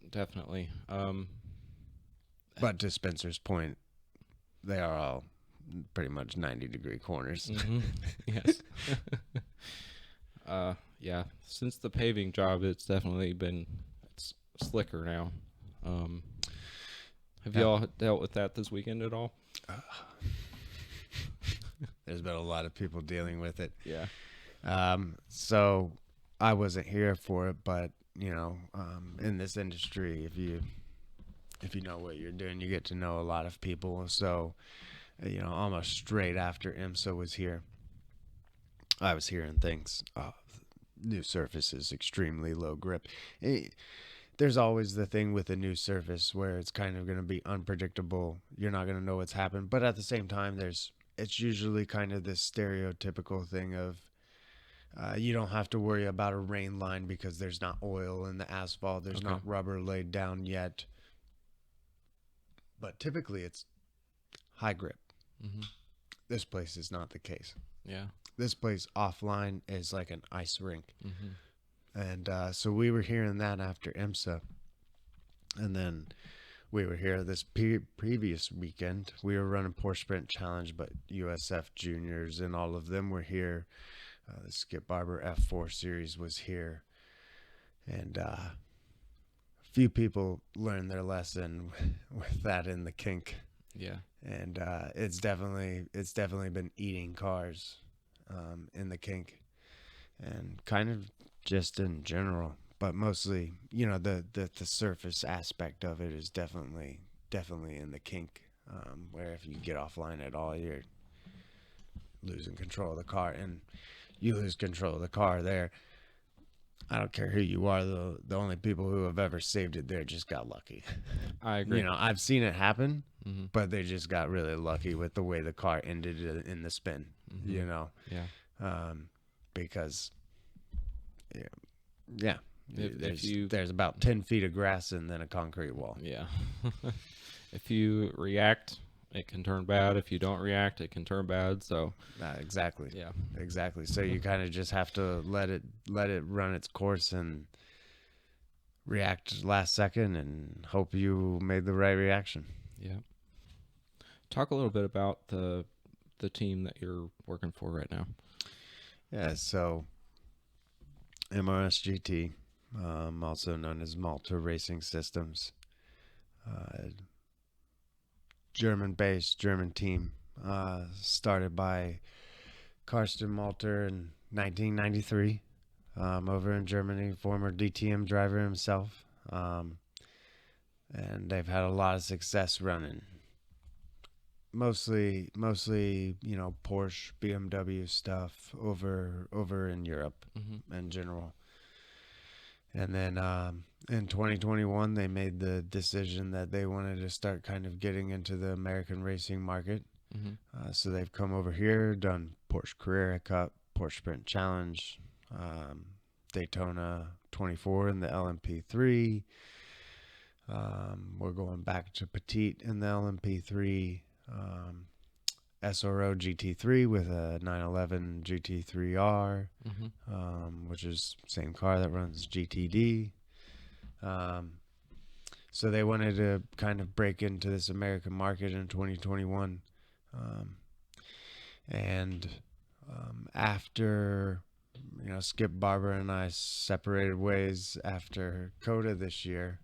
A: Definitely.
B: But to Spencer's point, they are all pretty much 90-degree corners.
A: Yes. Yeah. Since the paving job, it's definitely been slicker now. Have y'all dealt with that this weekend at all?
B: There's been a lot of people dealing with it.
A: Yeah.
B: So I wasn't here for it, but you know, in this industry, if you know what you're doing, you get to know a lot of people. So, you know, almost straight after IMSA was here, I was hearing things. new surface is extremely low grip. There's always the thing with a new surface where it's kind of going to be unpredictable. You're not going to know what's happened, but at the same time, it's usually kind of this stereotypical thing of you don't have to worry about a rain line because there's not oil in the asphalt. There's
A: Okay.
B: not rubber laid down yet. But typically, it's high grip.
A: Mm-hmm.
B: This place is not the case.
A: Yeah.
B: This place offline is like an ice rink.
A: Mm-hmm.
B: And so we were hearing that after IMSA. And then we were here this previous weekend. We were running Porsche Sprint Challenge, but USF Juniors and all of them were here. The Skip Barber F4 series was here. And a few people learned their lesson with that in the kink.
A: Yeah.
B: And it's definitely been eating cars in the kink, and kind of just in general, but mostly, the surface aspect of it is definitely in the kink, where if you get offline at all, you're losing control of the car, and you lose control of the car there. I don't care who you are. The only people who have ever saved it there just got lucky.
A: I agree.
B: I've seen it happen,
A: Mm-hmm.
B: but they just got really lucky with the way the car ended in the spin.
A: Mm-hmm. Yeah.
B: Because yeah,
A: If
B: there's about 10 feet of grass and then a concrete wall.
A: Yeah. If you react, it can turn bad. If you don't react, it can turn bad. So
B: Exactly.
A: yeah.
B: Exactly. So you kind of just have to let it run its course and react last second and hope you made the right reaction.
A: Yeah. Talk a little bit about the team that you're working for right now.
B: Yeah, so MRS GT, also known as Malta Racing Systems, German-based, German team, started by Karsten Malter in 1993, over in Germany, former DTM driver himself, and they've had a lot of success running. Mostly, Porsche, BMW stuff over in Europe in general. And then in 2021, they made the decision that they wanted to start kind of getting into the American racing market.
A: Mm-hmm.
B: So they've come over here, done Porsche Carrera Cup, Porsche Sprint Challenge, Daytona 24 in the LMP3. We're going back to Petite in the LMP3. SRO GT3 with a 911 GT3 R, which is same car that runs GTD. So they wanted to kind of break into this American market in 2021. After Skip Barber and I separated ways after COTA this year,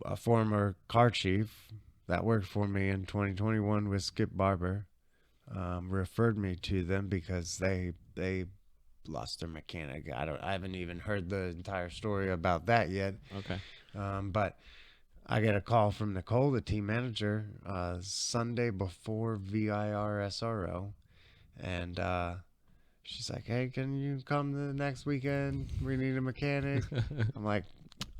B: a former car chief that worked for me in 2021 with Skip Barber referred me to them because they lost their mechanic. I haven't even heard the entire story about that yet.
A: Okay.
B: But I get a call from Nicole, the team manager, Sunday before VIR SRO, and she's like, "Hey, can you come the next weekend? We need a mechanic." I'm like,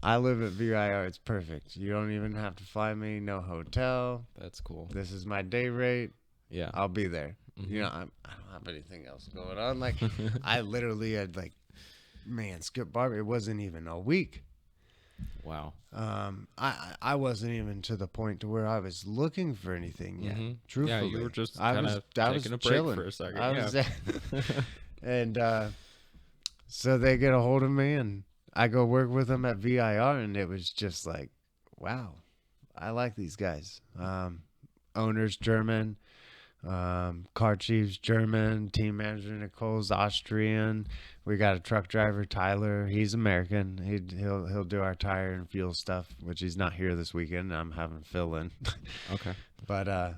B: I live at VIR. It's perfect. You don't even have to fly me. No hotel.
A: That's cool.
B: This is my day rate.
A: Yeah.
B: I'll be there.
A: Mm-hmm.
B: I don't have anything else going on. Like, I literally had Skip Barber. It wasn't even a week.
A: Wow.
B: I wasn't even to the point to where I was looking for anything yet.
A: Mm-hmm.
B: Truthfully,
A: Yeah, you were just kind of taking a break
B: chilling
A: for a second.
B: And so they get a hold of me, and I go work with them at VIR, and it was just like, wow, I like these guys. Owner's German, car chief's German, team manager Nicole's Austrian. We got a truck driver Tyler. He's American. He'll do our tire and fuel stuff, which he's not here this weekend. I'm having Phil in.
A: Okay.
B: But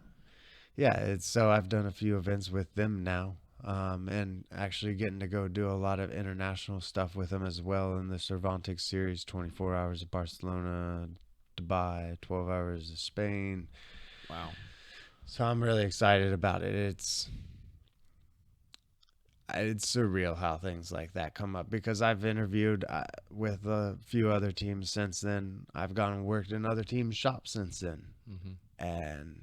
B: yeah, so I've done a few events with them now. And actually getting to go do a lot of international stuff with them as well in the Cervantes series, 24 hours of Barcelona, Dubai, 12 hours of Spain.
A: Wow.
B: So I'm really excited about it. it's surreal how things like that come up, because I've interviewed with a few other teams since then. I've gone and worked in other teams' shops since then, and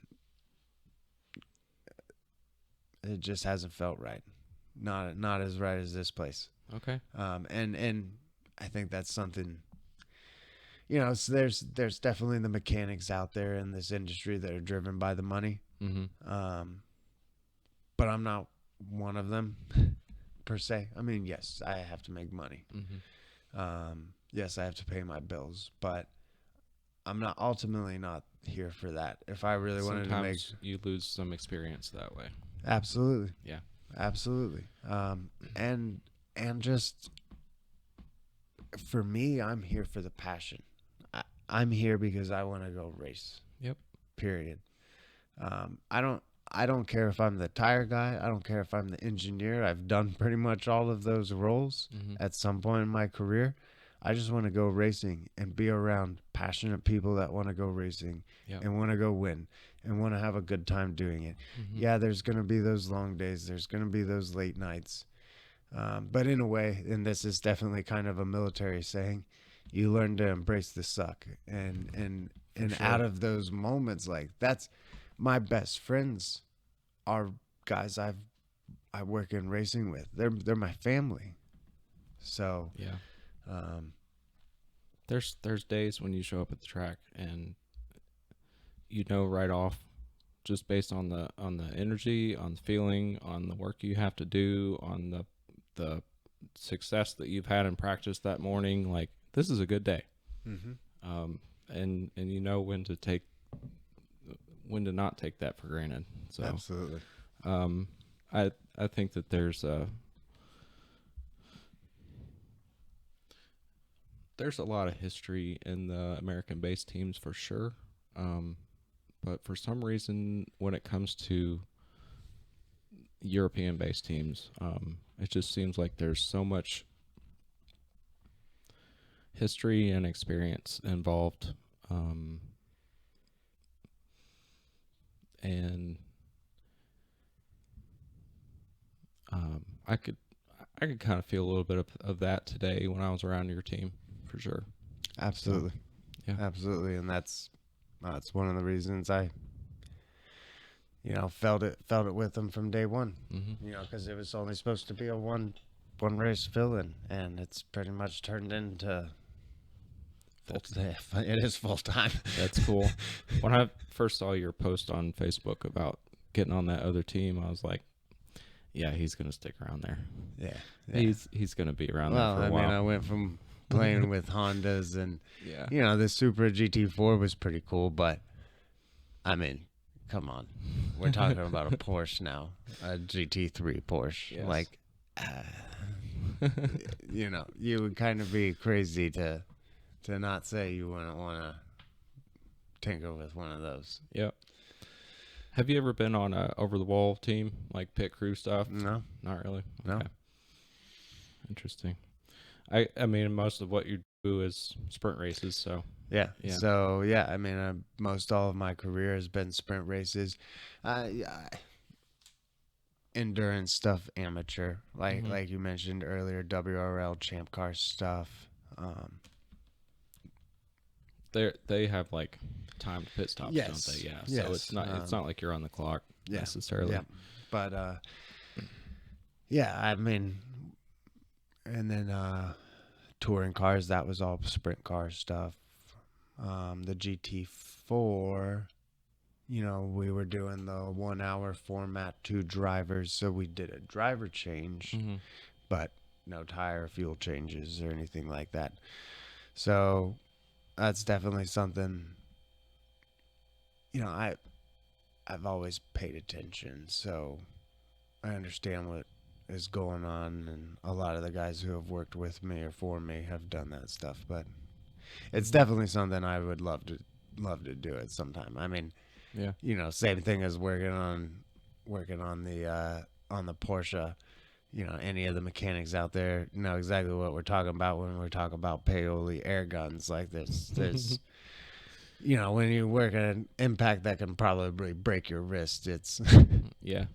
B: it just hasn't felt right. Not as right as this place.
A: Okay.
B: And I think that's something. You know, so there's definitely the mechanics out there in this industry that are driven by the money. But I'm not one of them per se. I mean, yes, I have to make money. Yes, I have to pay my bills, but I'm not ultimately not here for that. If I really wanted to make,
A: you lose some experience that way.
B: absolutely,
A: Yeah.
B: absolutely, and just for me, I'm here for the passion. I'm here because I want to go race.
A: Yep.
B: Period. I don't care if I'm the tire guy. I don't care if I'm the engineer. I've done pretty much all of those roles at some point in my career. I just want to go racing and be around passionate people that want to go racing and want to go win and want to have a good time doing it. Yeah, there's going to be those long days. There's going to be those late nights. But in a way, and this is definitely kind of a military saying, you learn to embrace the suck. And
A: sure.
B: Out of those moments, like, that's my best friends are guys I work in racing with. They're my family. So
A: yeah. There's days when you show up at the track and you know right off, just based on the energy, on the feeling, on the work you have to do, on the success that you've had in practice that morning, like, this is a good day. And you know when to not take that for granted. So
B: absolutely.
A: I think that there's a lot of history in the American-based teams for sure. But for some reason, when it comes to European-based teams, it just seems like there's so much history and experience involved. And I could kind of feel a little bit of that today when I was around your team, for sure.
B: Absolutely.
A: So, yeah.
B: Absolutely. And that's one of the reasons I, felt it with them from day one, because it was only supposed to be a one race fill-in, and it's pretty much turned into it is full time.
A: That's cool. When I first saw your post on Facebook about getting on that other team, I was like, yeah, he's going to stick around there.
B: Yeah.
A: He's going to be around there for a while.
B: I mean, I went from playing with Hondas and, the Supra GT4 was pretty cool, but, I mean, come on. We're talking about a Porsche now, a GT3 Porsche.
A: Yes.
B: Like, you would kind of be crazy to not say you wouldn't want to tinker with one of those.
A: Yep. Have you ever been on a over-the-wall team, like pit crew stuff?
B: No.
A: Not really?
B: No.
A: Okay. Interesting. I mean, most of what you do is sprint races, so.
B: Yeah. So, I mean, most all of my career has been sprint races. Endurance stuff, amateur. Like you mentioned earlier, WRL, Champ Car stuff.
A: They have like timed pit stops,
B: yes.
A: don't they? Yeah.
B: Yes.
A: So it's not like you're on the clock necessarily.
B: Yeah. But I mean, and then touring cars, that was all sprint car stuff. The GT4, we were doing the 1 hour format, 2 drivers, so we did a driver change, but no tire fuel changes or anything like that. So that's definitely something, I've always paid attention, so I understand what is going on, and a lot of the guys who have worked with me or for me have done that stuff, but it's definitely something I would love to do at some time. I mean, same thing as working on the Porsche. Any of the mechanics out there know exactly what we're talking about when we're talking about Paoli air guns. Like there's you know, when you work at an impact that can probably break your wrist, it's
A: Yeah.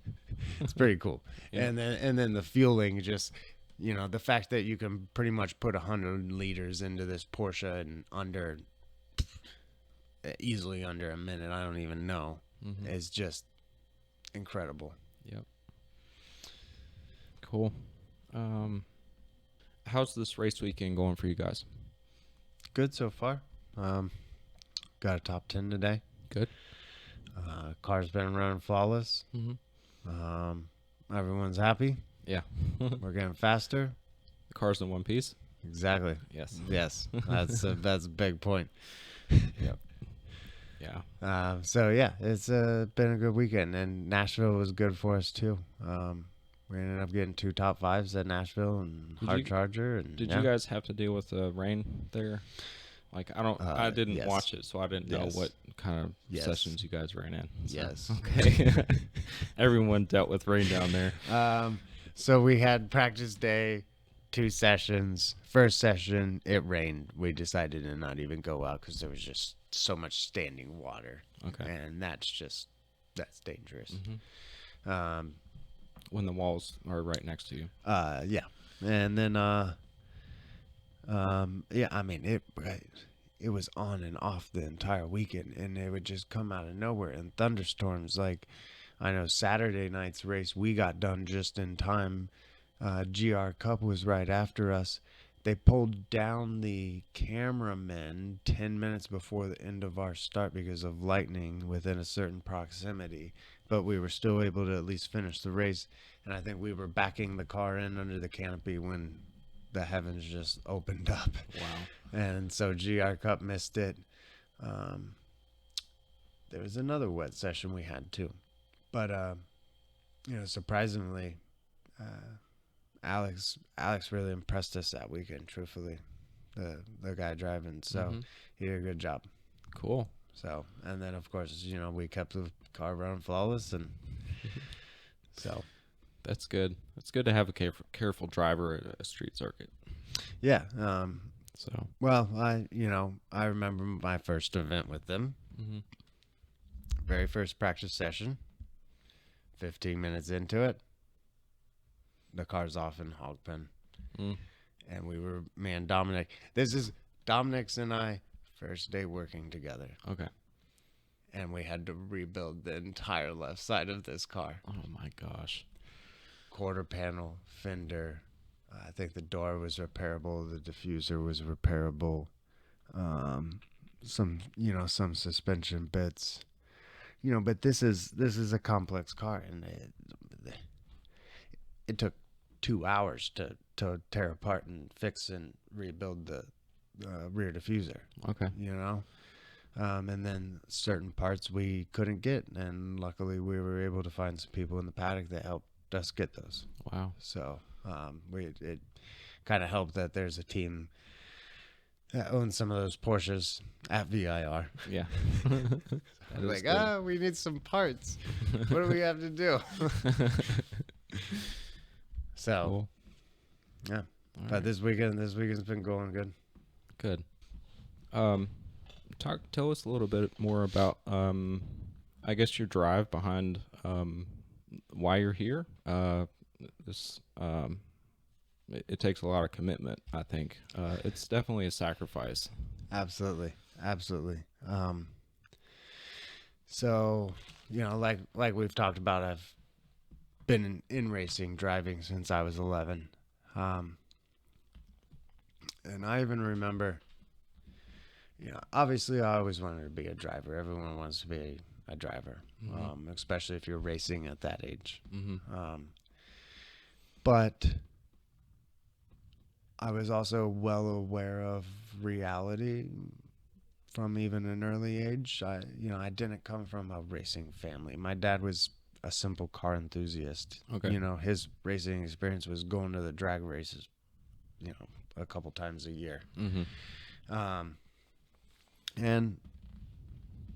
B: it's pretty cool.
A: Yeah.
B: And then the fueling, just, you know, the fact that you can pretty much put 100 liters into this Porsche in under easily under a minute, I don't even know, is just incredible.
A: Yep. Cool. How's this race weekend going for you guys?
B: Good so far. Got a top 10 today.
A: Good.
B: Car's been running flawless. Everyone's happy.
A: Yeah.
B: We're getting faster.
A: The car's in one piece.
B: Exactly.
A: Yes.
B: Yes. That's a big point.
A: Yep. Yeah.
B: So yeah, it's been a good weekend, and Nashville was good for us too. We ended up getting 2 top 5s at Nashville and Hard Charger. And
A: Did you guys have to deal with the rain there? Like, I didn't
B: yes.
A: watch it, so I didn't know what kind of
B: Yes.
A: sessions you guys ran in. So,
B: Yes.
A: Okay. Everyone dealt with rain down there.
B: So we had practice day, 2 sessions. First session, it rained. We decided to not even go out because there was just so much standing water.
A: Okay.
B: And that's dangerous.
A: When the walls are right next to you.
B: Yeah. And then, yeah, I mean, it was on and off the entire weekend, and it would just come out of nowhere in thunderstorms. Like, I know Saturday night's race, we got done just in time. GR Cup was right after us. They pulled down the cameramen 10 minutes before the end of our start because of lightning within a certain proximity, but we were still able to at least finish the race. And I think we were backing the car in under the canopy when the heavens just opened up.
A: Wow.
B: And so GR Cup missed it. There was another wet session we had too, but you know, surprisingly, Alex really impressed us that weekend. Truthfully, the guy driving, so he did a good job.
A: Cool.
B: So, and then of course, you know, we kept the car running flawless, and so
A: That's good. It's good to have a careful driver at a street circuit.
B: yeah.
A: So
B: Well, I remember my first event with them. Very first practice session. 15 minutes into it, the car's off in hog pen. And we were, Dominic. This is Dominic's and I first day working together.
A: Okay.
B: And we had to rebuild the entire left side of this car.
A: Oh my gosh.
B: Quarter panel, fender. I think the door was repairable. The diffuser was repairable. Some suspension bits. You know, but this is a complex car, and it took 2 hours to tear apart and fix and rebuild the rear diffuser.
A: Okay.
B: You know, and then certain parts we couldn't get, and luckily we were able to find some people in the paddock that helped us get those.
A: Wow.
B: So it kind of helped that there's a team that owns some of those Porsches at VIR.
A: Yeah.
B: Like, we need some parts. What do we have to do? So,
A: Cool.
B: yeah.
A: All
B: But
A: right.
B: this weekend's been going good.
A: Good. Tell us a little bit more about I guess your drive behind why you're here. This it takes a lot of commitment, I think. It's definitely a sacrifice.
B: Absolutely. So, you know, like we've talked about, I've been in racing, driving since I was 11. And I even remember, you know, obviously I always wanted to be a driver. Everyone wants to be a driver, especially if you're racing at that age. But I was also well aware of reality from even an early age. I didn't come from a racing family. My dad was a simple car enthusiast.
A: Okay.
B: You know, his racing experience was going to the drag races, you know, a couple times a year. And,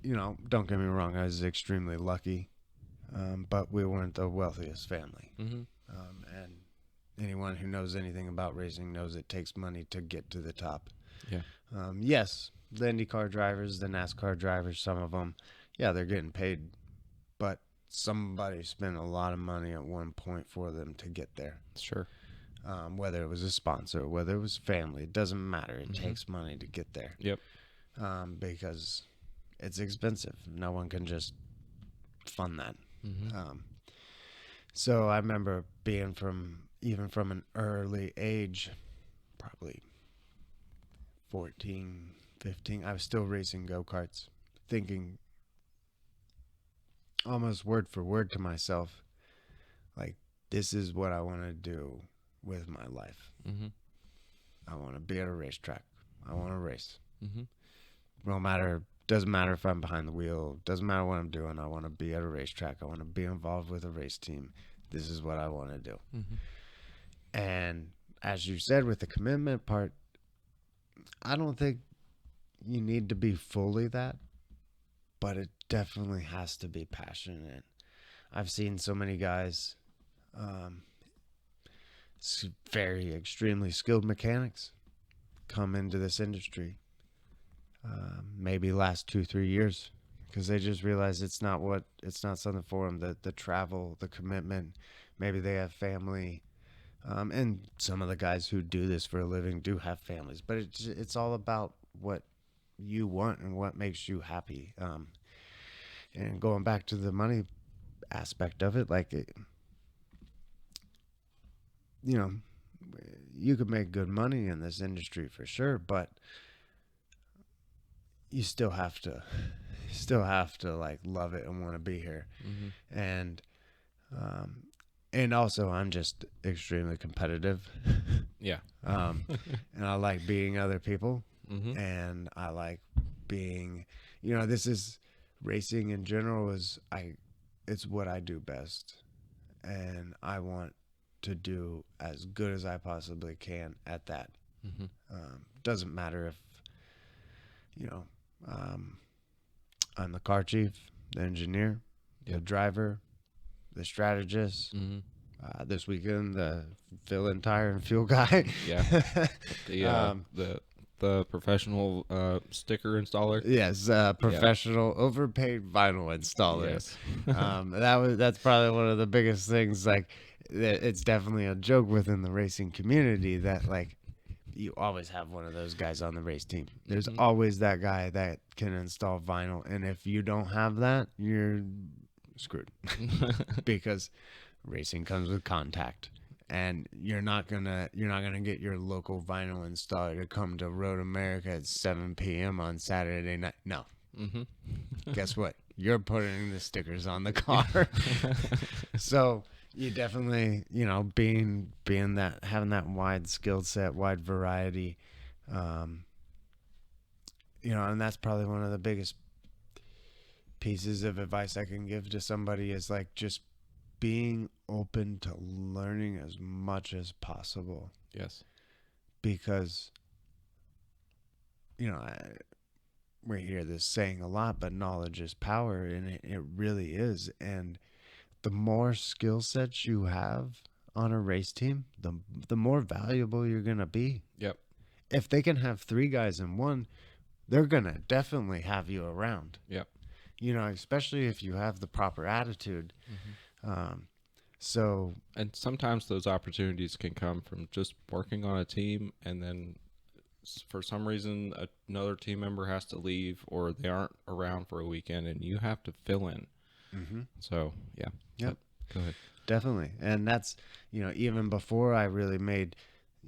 B: you know, don't get me wrong, I was extremely lucky, but we weren't the wealthiest family. And anyone who knows anything about racing knows it takes money to get to the top.
A: Yeah.
B: Yes, the IndyCar drivers, the NASCAR drivers, some of them, yeah, they're getting paid, but somebody spent a lot of money at one point for them to get there.
A: Sure.
B: Whether it was a sponsor, whether it was family, it doesn't matter. It takes money to get there.
A: Yep.
B: Because it's expensive. No one can just fund that. So I remember being even from an early age, probably 14, 15, I was still racing go-karts, thinking almost word for word to myself, like, this is what I want to do with my life. I want to be at a racetrack. I want to race. Doesn't matter if I'm behind the wheel, doesn't matter what I'm doing. I want to be at a racetrack. I want to be involved with a race team. This is what I want to do. And as you said, with the commitment part, I don't think you need to be fully that, but it definitely has to be passionate. I've seen so many guys, very extremely skilled mechanics, come into this industry, maybe last 2-3 years, because they just realize it's not something for them. The travel, the commitment, maybe they have family, and some of the guys who do this for a living do have families, but it's all about what you want and what makes you happy. And going back to the money aspect of it, like, you could make good money in this industry for sure, but you still have to like love it and want to be here. And also I'm just extremely competitive.
A: Yeah.
B: And I like beating other people. And I like being, this is racing in general it's what I do best, and I want to do as good as I possibly can at that. Doesn't matter if I'm the car chief, the engineer, the driver, the strategist, this weekend the fill-in tire and fuel guy.
A: The professional sticker installer.
B: Yes, professional overpaid vinyl installer.
A: Yes.
B: That's probably one of the biggest things. Like, it's definitely a joke within the racing community that, like, you always have one of those guys on the race team. There's always that guy that can install vinyl, and if you don't have that, you're screwed. Because racing comes with contact. And you're not gonna get your local vinyl installer to come to Road America at 7 p.m. on Saturday night. No. Guess what? You're putting the stickers on the car. So you definitely, being that, having that wide skill set, wide variety, and that's probably one of the biggest pieces of advice I can give to somebody is, like, just being open to learning as much as possible.
A: Yes.
B: Because, we hear this saying a lot, but knowledge is power, and it really is. And the more skill sets you have on a race team, the more valuable you're going to be.
A: Yep.
B: If they can have 3 guys in one, they're going to definitely have you around.
A: Yep.
B: Especially if you have the proper attitude.
A: And sometimes those opportunities can come from just working on a team, and then for some reason another team member has to leave, or they aren't around for a weekend, and you have to fill in. So yeah.
B: Yep.
A: Go ahead.
B: Definitely. And that's, even before I really made,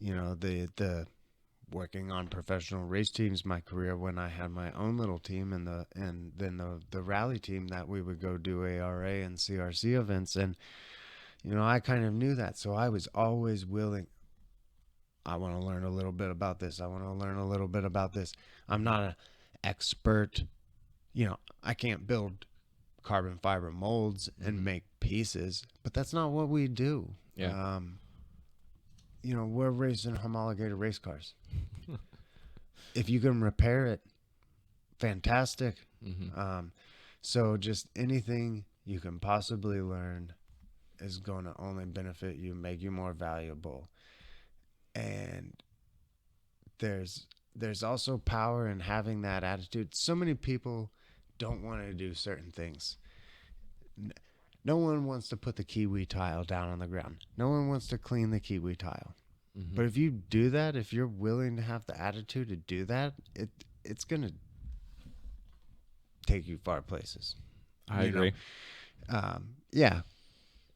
B: the working on professional race teams my career, when I had my own little team and then the rally team that we would go do ARA and CRC events. And, I kind of knew that. So I was always willing. I want to learn a little bit about this. I want to learn a little bit about this. I'm not an expert. I can't build carbon fiber molds and make pieces, but that's not what we do.
A: Yeah.
B: We're racing homologated race cars. If you can repair it, fantastic. So just anything you can possibly learn is going to only benefit you, make you more valuable. And there's there's also power in having that attitude. So many people don't want to do certain things. No one wants to put the kiwi tile down on the ground. No one wants to clean the kiwi tile.
A: Mm-hmm.
B: But if you do that, if you're willing to have the attitude to do that, it's going to take you far places.
A: I agree.
B: Yeah.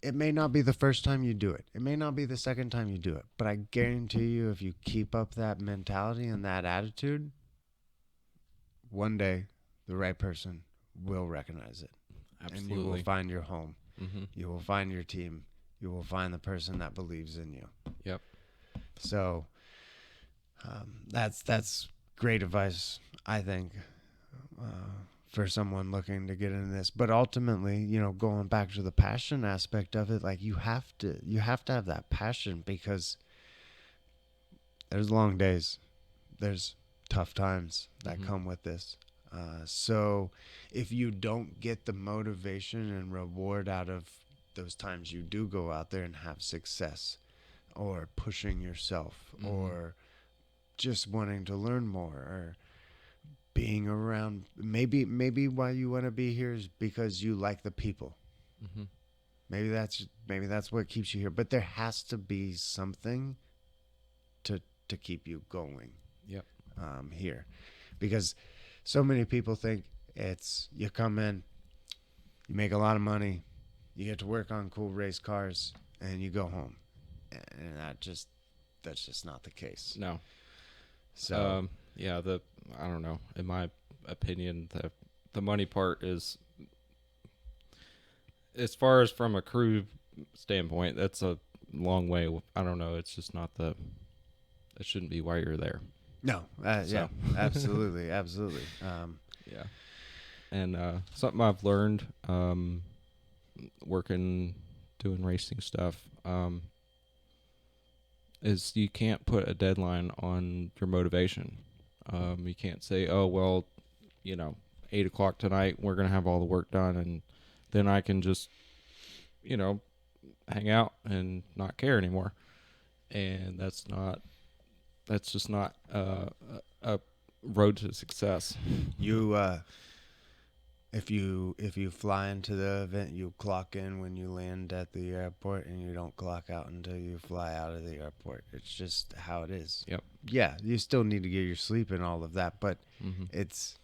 B: It may not be the first time you do it. It may not be the second time you do it. But I guarantee you, if you keep up that mentality and that attitude, one day the right person will recognize it.
A: Absolutely.
B: And you will find your home.
A: Mm-hmm.
B: You will find your team. You will find the person that believes in you.
A: Yep.
B: So that's great advice, I think, for someone looking to get into this. But ultimately, you know, going back to the passion aspect of it, like you have to have that passion, because there's long days, there's tough times that come with this. So if you don't get the motivation and reward out of those times you do go out there and have success, or pushing yourself, or just wanting to learn more, or being around, maybe why you want to be here is because you like the people.
A: Mm-hmm.
B: Maybe that's what keeps you here. But there has to be something to keep you going.
A: Yep.
B: Here, because so many people think it's you come in, you make a lot of money, you get to work on cool race cars, and you go home, and that's just not the case.
A: No.
B: So
A: yeah, I don't know. In my opinion, the money part is, as far as from a crew standpoint, that's a long way. I don't know. It's just not it shouldn't be why you're there.
B: no, yeah, absolutely, absolutely.
A: Yeah. And something I've learned working, doing racing stuff, is you can't put a deadline on your motivation. You can't say, oh, well, 8 o'clock tonight, we're going to have all the work done, and then I can just, hang out and not care anymore. And that's just not a road to success.
B: You if you fly into the event, you clock in when you land at the airport, and you don't clock out until you fly out of the airport. It's just how it is.
A: Yep.
B: Yeah, you still need to get your sleep and all of that, but it's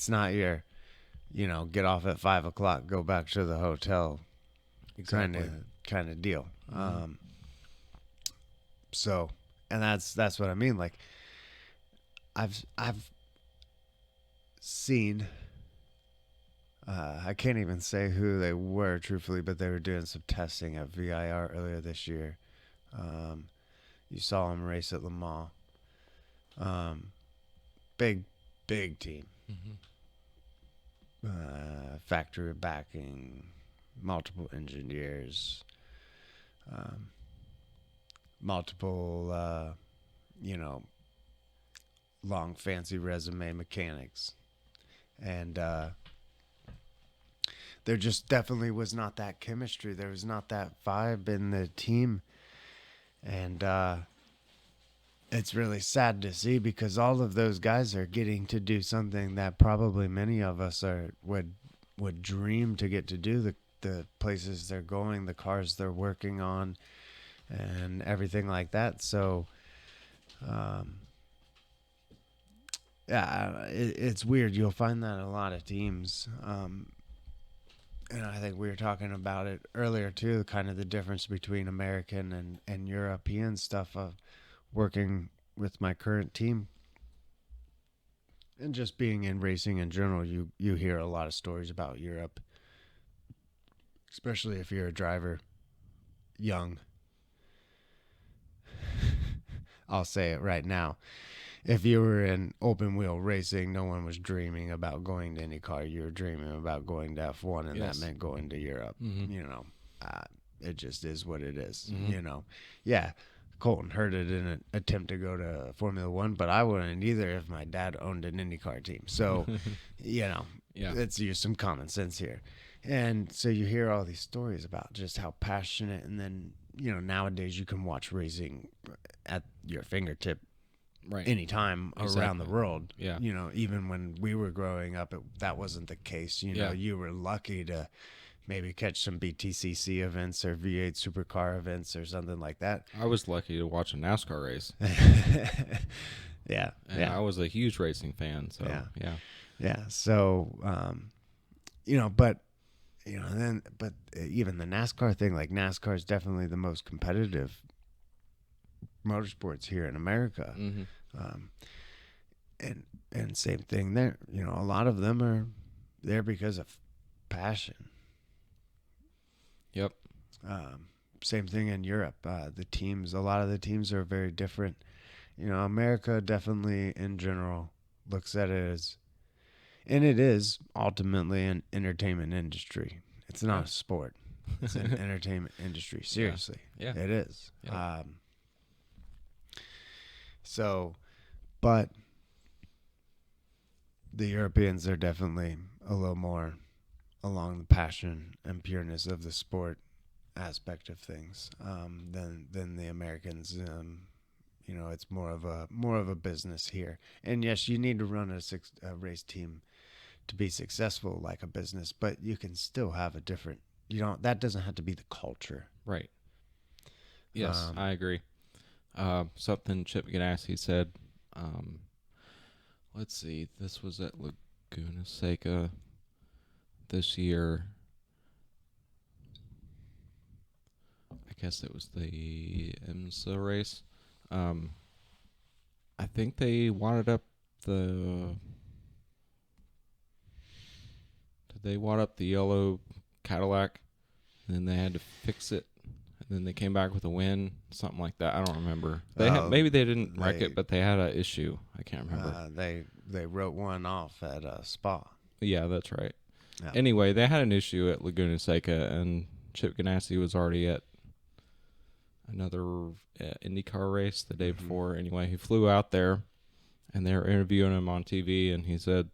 B: not your, get off at 5 o'clock, go back to the hotel,
A: Exactly.
B: kind of deal. So, and that's what I mean. Like, I've seen, I can't even say who they were truthfully, but they were doing some testing at VIR earlier this year. You saw them race at Le Mans. Big team. Factory backing, multiple engineers, multiple, long fancy resume mechanics. And there just definitely was not that chemistry. There was not that vibe in the team. And it's really sad to see, because all of those guys are getting to do something that probably many of us would dream to get to do, the places they're going, the cars they're working on, and everything like that. So yeah, it's weird. You'll find that in a lot of teams. And I think we were talking about it earlier too, kind of the difference between American and European stuff of working with my current team. And just being in racing in general, you hear a lot of stories about Europe, especially if you're a driver, young. I'll say it right now. If you were in open wheel racing, no one was dreaming about going to IndyCar. You were dreaming about going to F1, and
A: Yes.
B: that meant going to Europe. It just is what it is.
A: Mhm.
B: Yeah, Colton Herta didn't attempt to go to Formula One, but I wouldn't either if my dad owned an IndyCar team. So,
A: Yeah.
B: let's use some common sense here. And so you hear all these stories about just how passionate, and then, nowadays you can watch racing at your fingertip
A: Right.
B: anytime around the
A: Exactly.
B: world.
A: Yeah.
B: You know, even when we were growing up, that wasn't the case. You know,
A: Yeah.
B: you were lucky to maybe catch some BTCC events or V8 supercar events or something like that.
A: I was lucky to watch a NASCAR race.
B: Yeah.
A: And
B: Yeah.
A: I was a huge racing fan. So,
B: Yeah.
A: yeah.
B: Yeah. So, you know, but, you know, but even the NASCAR thing, like NASCAR is definitely the most competitive motorsports here in America.
A: Mm-hmm.
B: Um, and same thing there. You know, a lot of them are there because of passion.
A: Yep.
B: Same thing in Europe. A lot of the teams are very different. You know, America definitely in general looks at it as, and it is ultimately an entertainment industry. It's not
A: Yeah.
B: a sport. It's an entertainment industry. Seriously.
A: Yeah.
B: It is.
A: Yep.
B: So, but the Europeans are definitely a little more along the passion and pureness of the sport aspect of things than the Americans. You know, it's more of a business here. And yes, you need to run a race team to be successful like a business, but you can still have a different. You know, that doesn't have to be the culture.
A: Right. Yes, I agree. Something Chip Ganassi said. Let's see. This was at Laguna Seca this year. I guess it was the IMSA race. I think they wadded up the. Did they wad up the yellow Cadillac, and then they had to fix it, and then they came back with a win, something like that. I don't remember. Maybe they didn't wreck it, but they had an issue. I can't remember.
B: They wrote one off at Spa.
A: Yeah, that's right.
B: Yeah.
A: Anyway, they had an issue at Laguna Seca, and Chip Ganassi was already at another IndyCar race the day before. Anyway, he flew out there, and they were interviewing him on TV, and he said,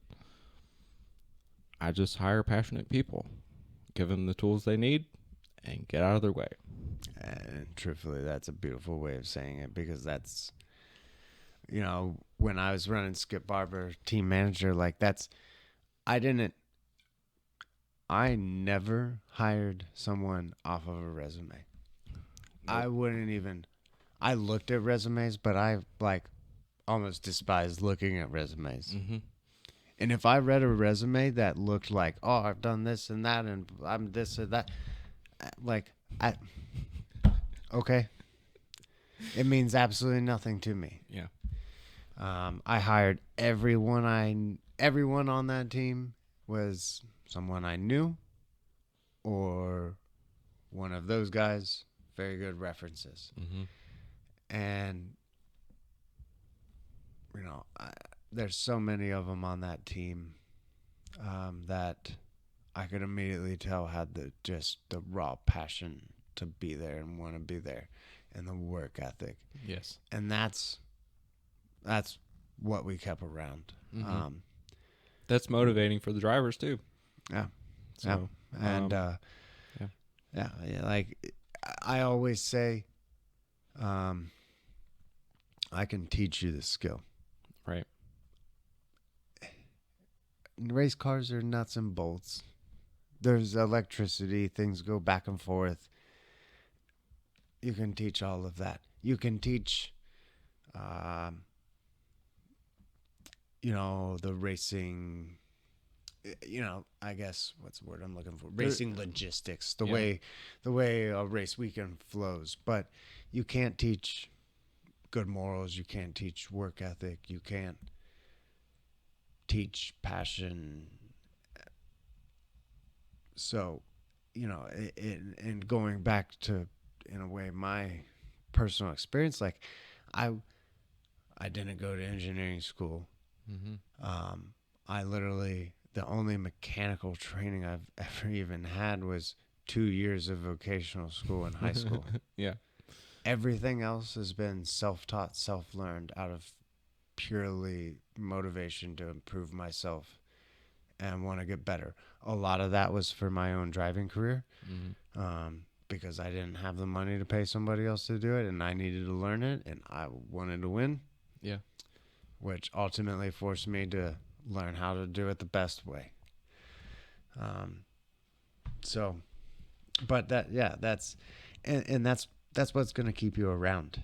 A: I just hire passionate people, give them the tools they need, and get out of their way.
B: And truthfully, that's a beautiful way of saying it, because that's, you know, when I was running Skip Barber, team manager, like I never hired someone off of a resume. Nope. I looked at resumes, but I almost despised looking at resumes.
A: Mm-hmm.
B: And if I read a resume that looked like, oh, I've done this and that, and I'm this and that, okay. It means absolutely nothing to me.
A: Yeah.
B: I hired everyone on that team was someone I knew, or one of those guys, very good references.
A: Mm-hmm.
B: And, you know, there's so many of them on that team that I could immediately tell had the raw passion to be there and want to be there, and the work ethic.
A: Yes.
B: And that's what we kept around.
A: Mm-hmm. That's motivating for the drivers too.
B: Yeah.
A: So,
B: yeah. And yeah, like I always say, I can teach you the skill.
A: Right.
B: Race cars are nuts and bolts. There's electricity. Things go back and forth. You can teach all of that. You can teach, you know, the racing, you know, I guess what's the word I'm looking for? Racing logistics, the way a race weekend flows. But you can't teach good morals. You can't teach work ethic. You can't teach passion. So, you know, and going back to, in a way, my personal experience, like I didn't go to engineering school.
A: Mm-hmm.
B: I literally, the only mechanical training I've ever even had was 2 years of vocational school in high school.
A: Yeah.
B: Everything else has been self-taught, self-learned out of purely motivation to improve myself and want to get better. A lot of that was for my own driving career, because I didn't have the money to pay somebody else to do it, and I needed to learn it, and I wanted to win.
A: Yeah.
B: which ultimately forced me to learn how to do it the best way. So, but that's what's going to keep you around.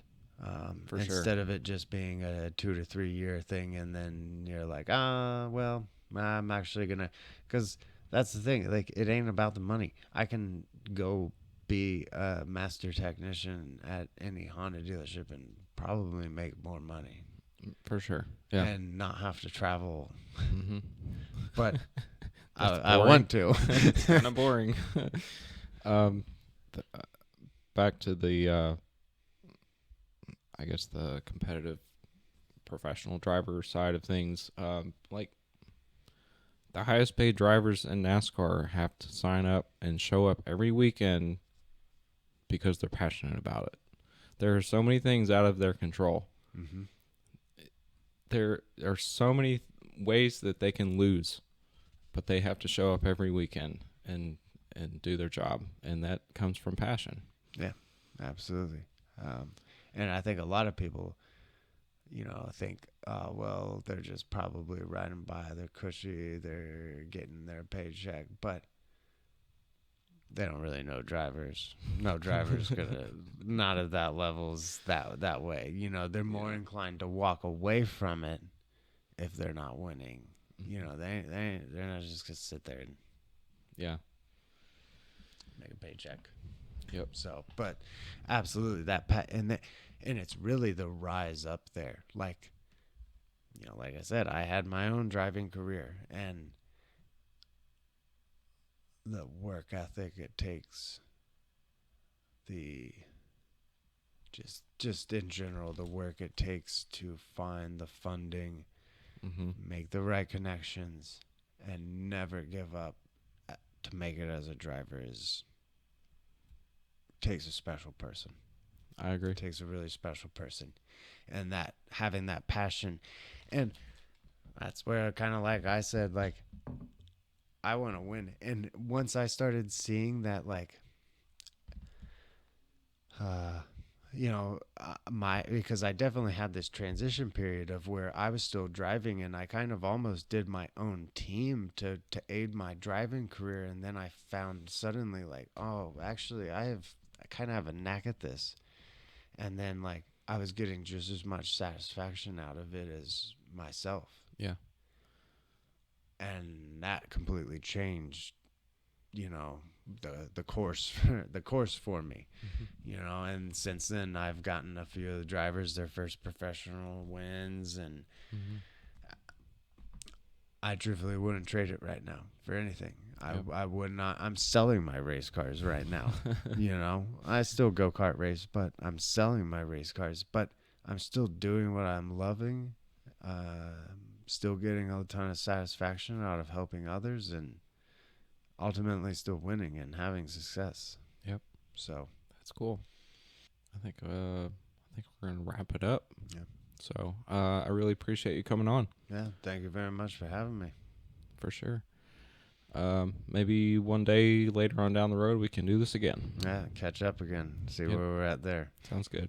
A: For sure.
B: Instead of it just being a 2 to 3 year thing, and then you're like, well, I'm actually gonna, because that's the thing. Like, it ain't about the money. I can go be a master technician at any Honda dealership and probably make more money
A: For sure. Yeah.
B: and not have to travel.
A: Mm-hmm.
B: But
A: That's
B: I
A: boring.
B: want to.
A: It's kind of boring. um, Back to the, I guess the competitive professional driver side of things. Like the highest paid drivers in NASCAR have to sign up and show up every weekend because they're passionate about it. There are so many things out of their control.
B: Mm-hmm.
A: There are so many ways that they can lose, but they have to show up every weekend and do their job, and that comes from passion.
B: Yeah, absolutely. And I think a lot of people, think, well, they're just probably riding by, they're cushy, they're getting their paycheck, but they don't really know drivers. No driver's gonna, not at that levels that way. They're more inclined to walk away from it if they're not winning. They're not just gonna sit there and
A: Yeah.
B: make a paycheck.
A: Yep.
B: So, but absolutely and it's really the rise up there. Like I said, I had my own driving career, and the work ethic it takes, the just in general, the work it takes to find the funding,
A: Mm-hmm.
B: make the right connections, and never give up to make it as a driver takes a special person.
A: I agree.
B: It takes a really special person, and that having that passion, and that's where kind of like I said, like I want to win. And once I started seeing that, like, because I definitely had this transition period of where I was still driving, and I kind of almost did my own team to aid my driving career. And then I found suddenly, like, oh, actually, I kind of have a knack at this. And then, like, I was getting just as much satisfaction out of it as myself.
A: Yeah.
B: And that completely changed, the course for me.
A: Mm-hmm.
B: And since then I've gotten a few of the drivers their first professional wins, and
A: Mm-hmm.
B: I truthfully wouldn't trade it right now for anything.
A: Yep.
B: I would not. I'm selling my race cars right now. I still go-kart race, but I'm selling my race cars, but I'm still doing what I'm loving. Still getting a ton of satisfaction out of helping others, and ultimately still winning and having success.
A: Yep.
B: So
A: That's cool. I think we're gonna wrap it up.
B: Yeah.
A: So I really appreciate you coming on.
B: yeah, thank you very much for having me.
A: For sure. Maybe one day later on down the road we can do this again.
B: Yeah, catch up again, see
A: Yep.
B: where we're at there.
A: Sounds good.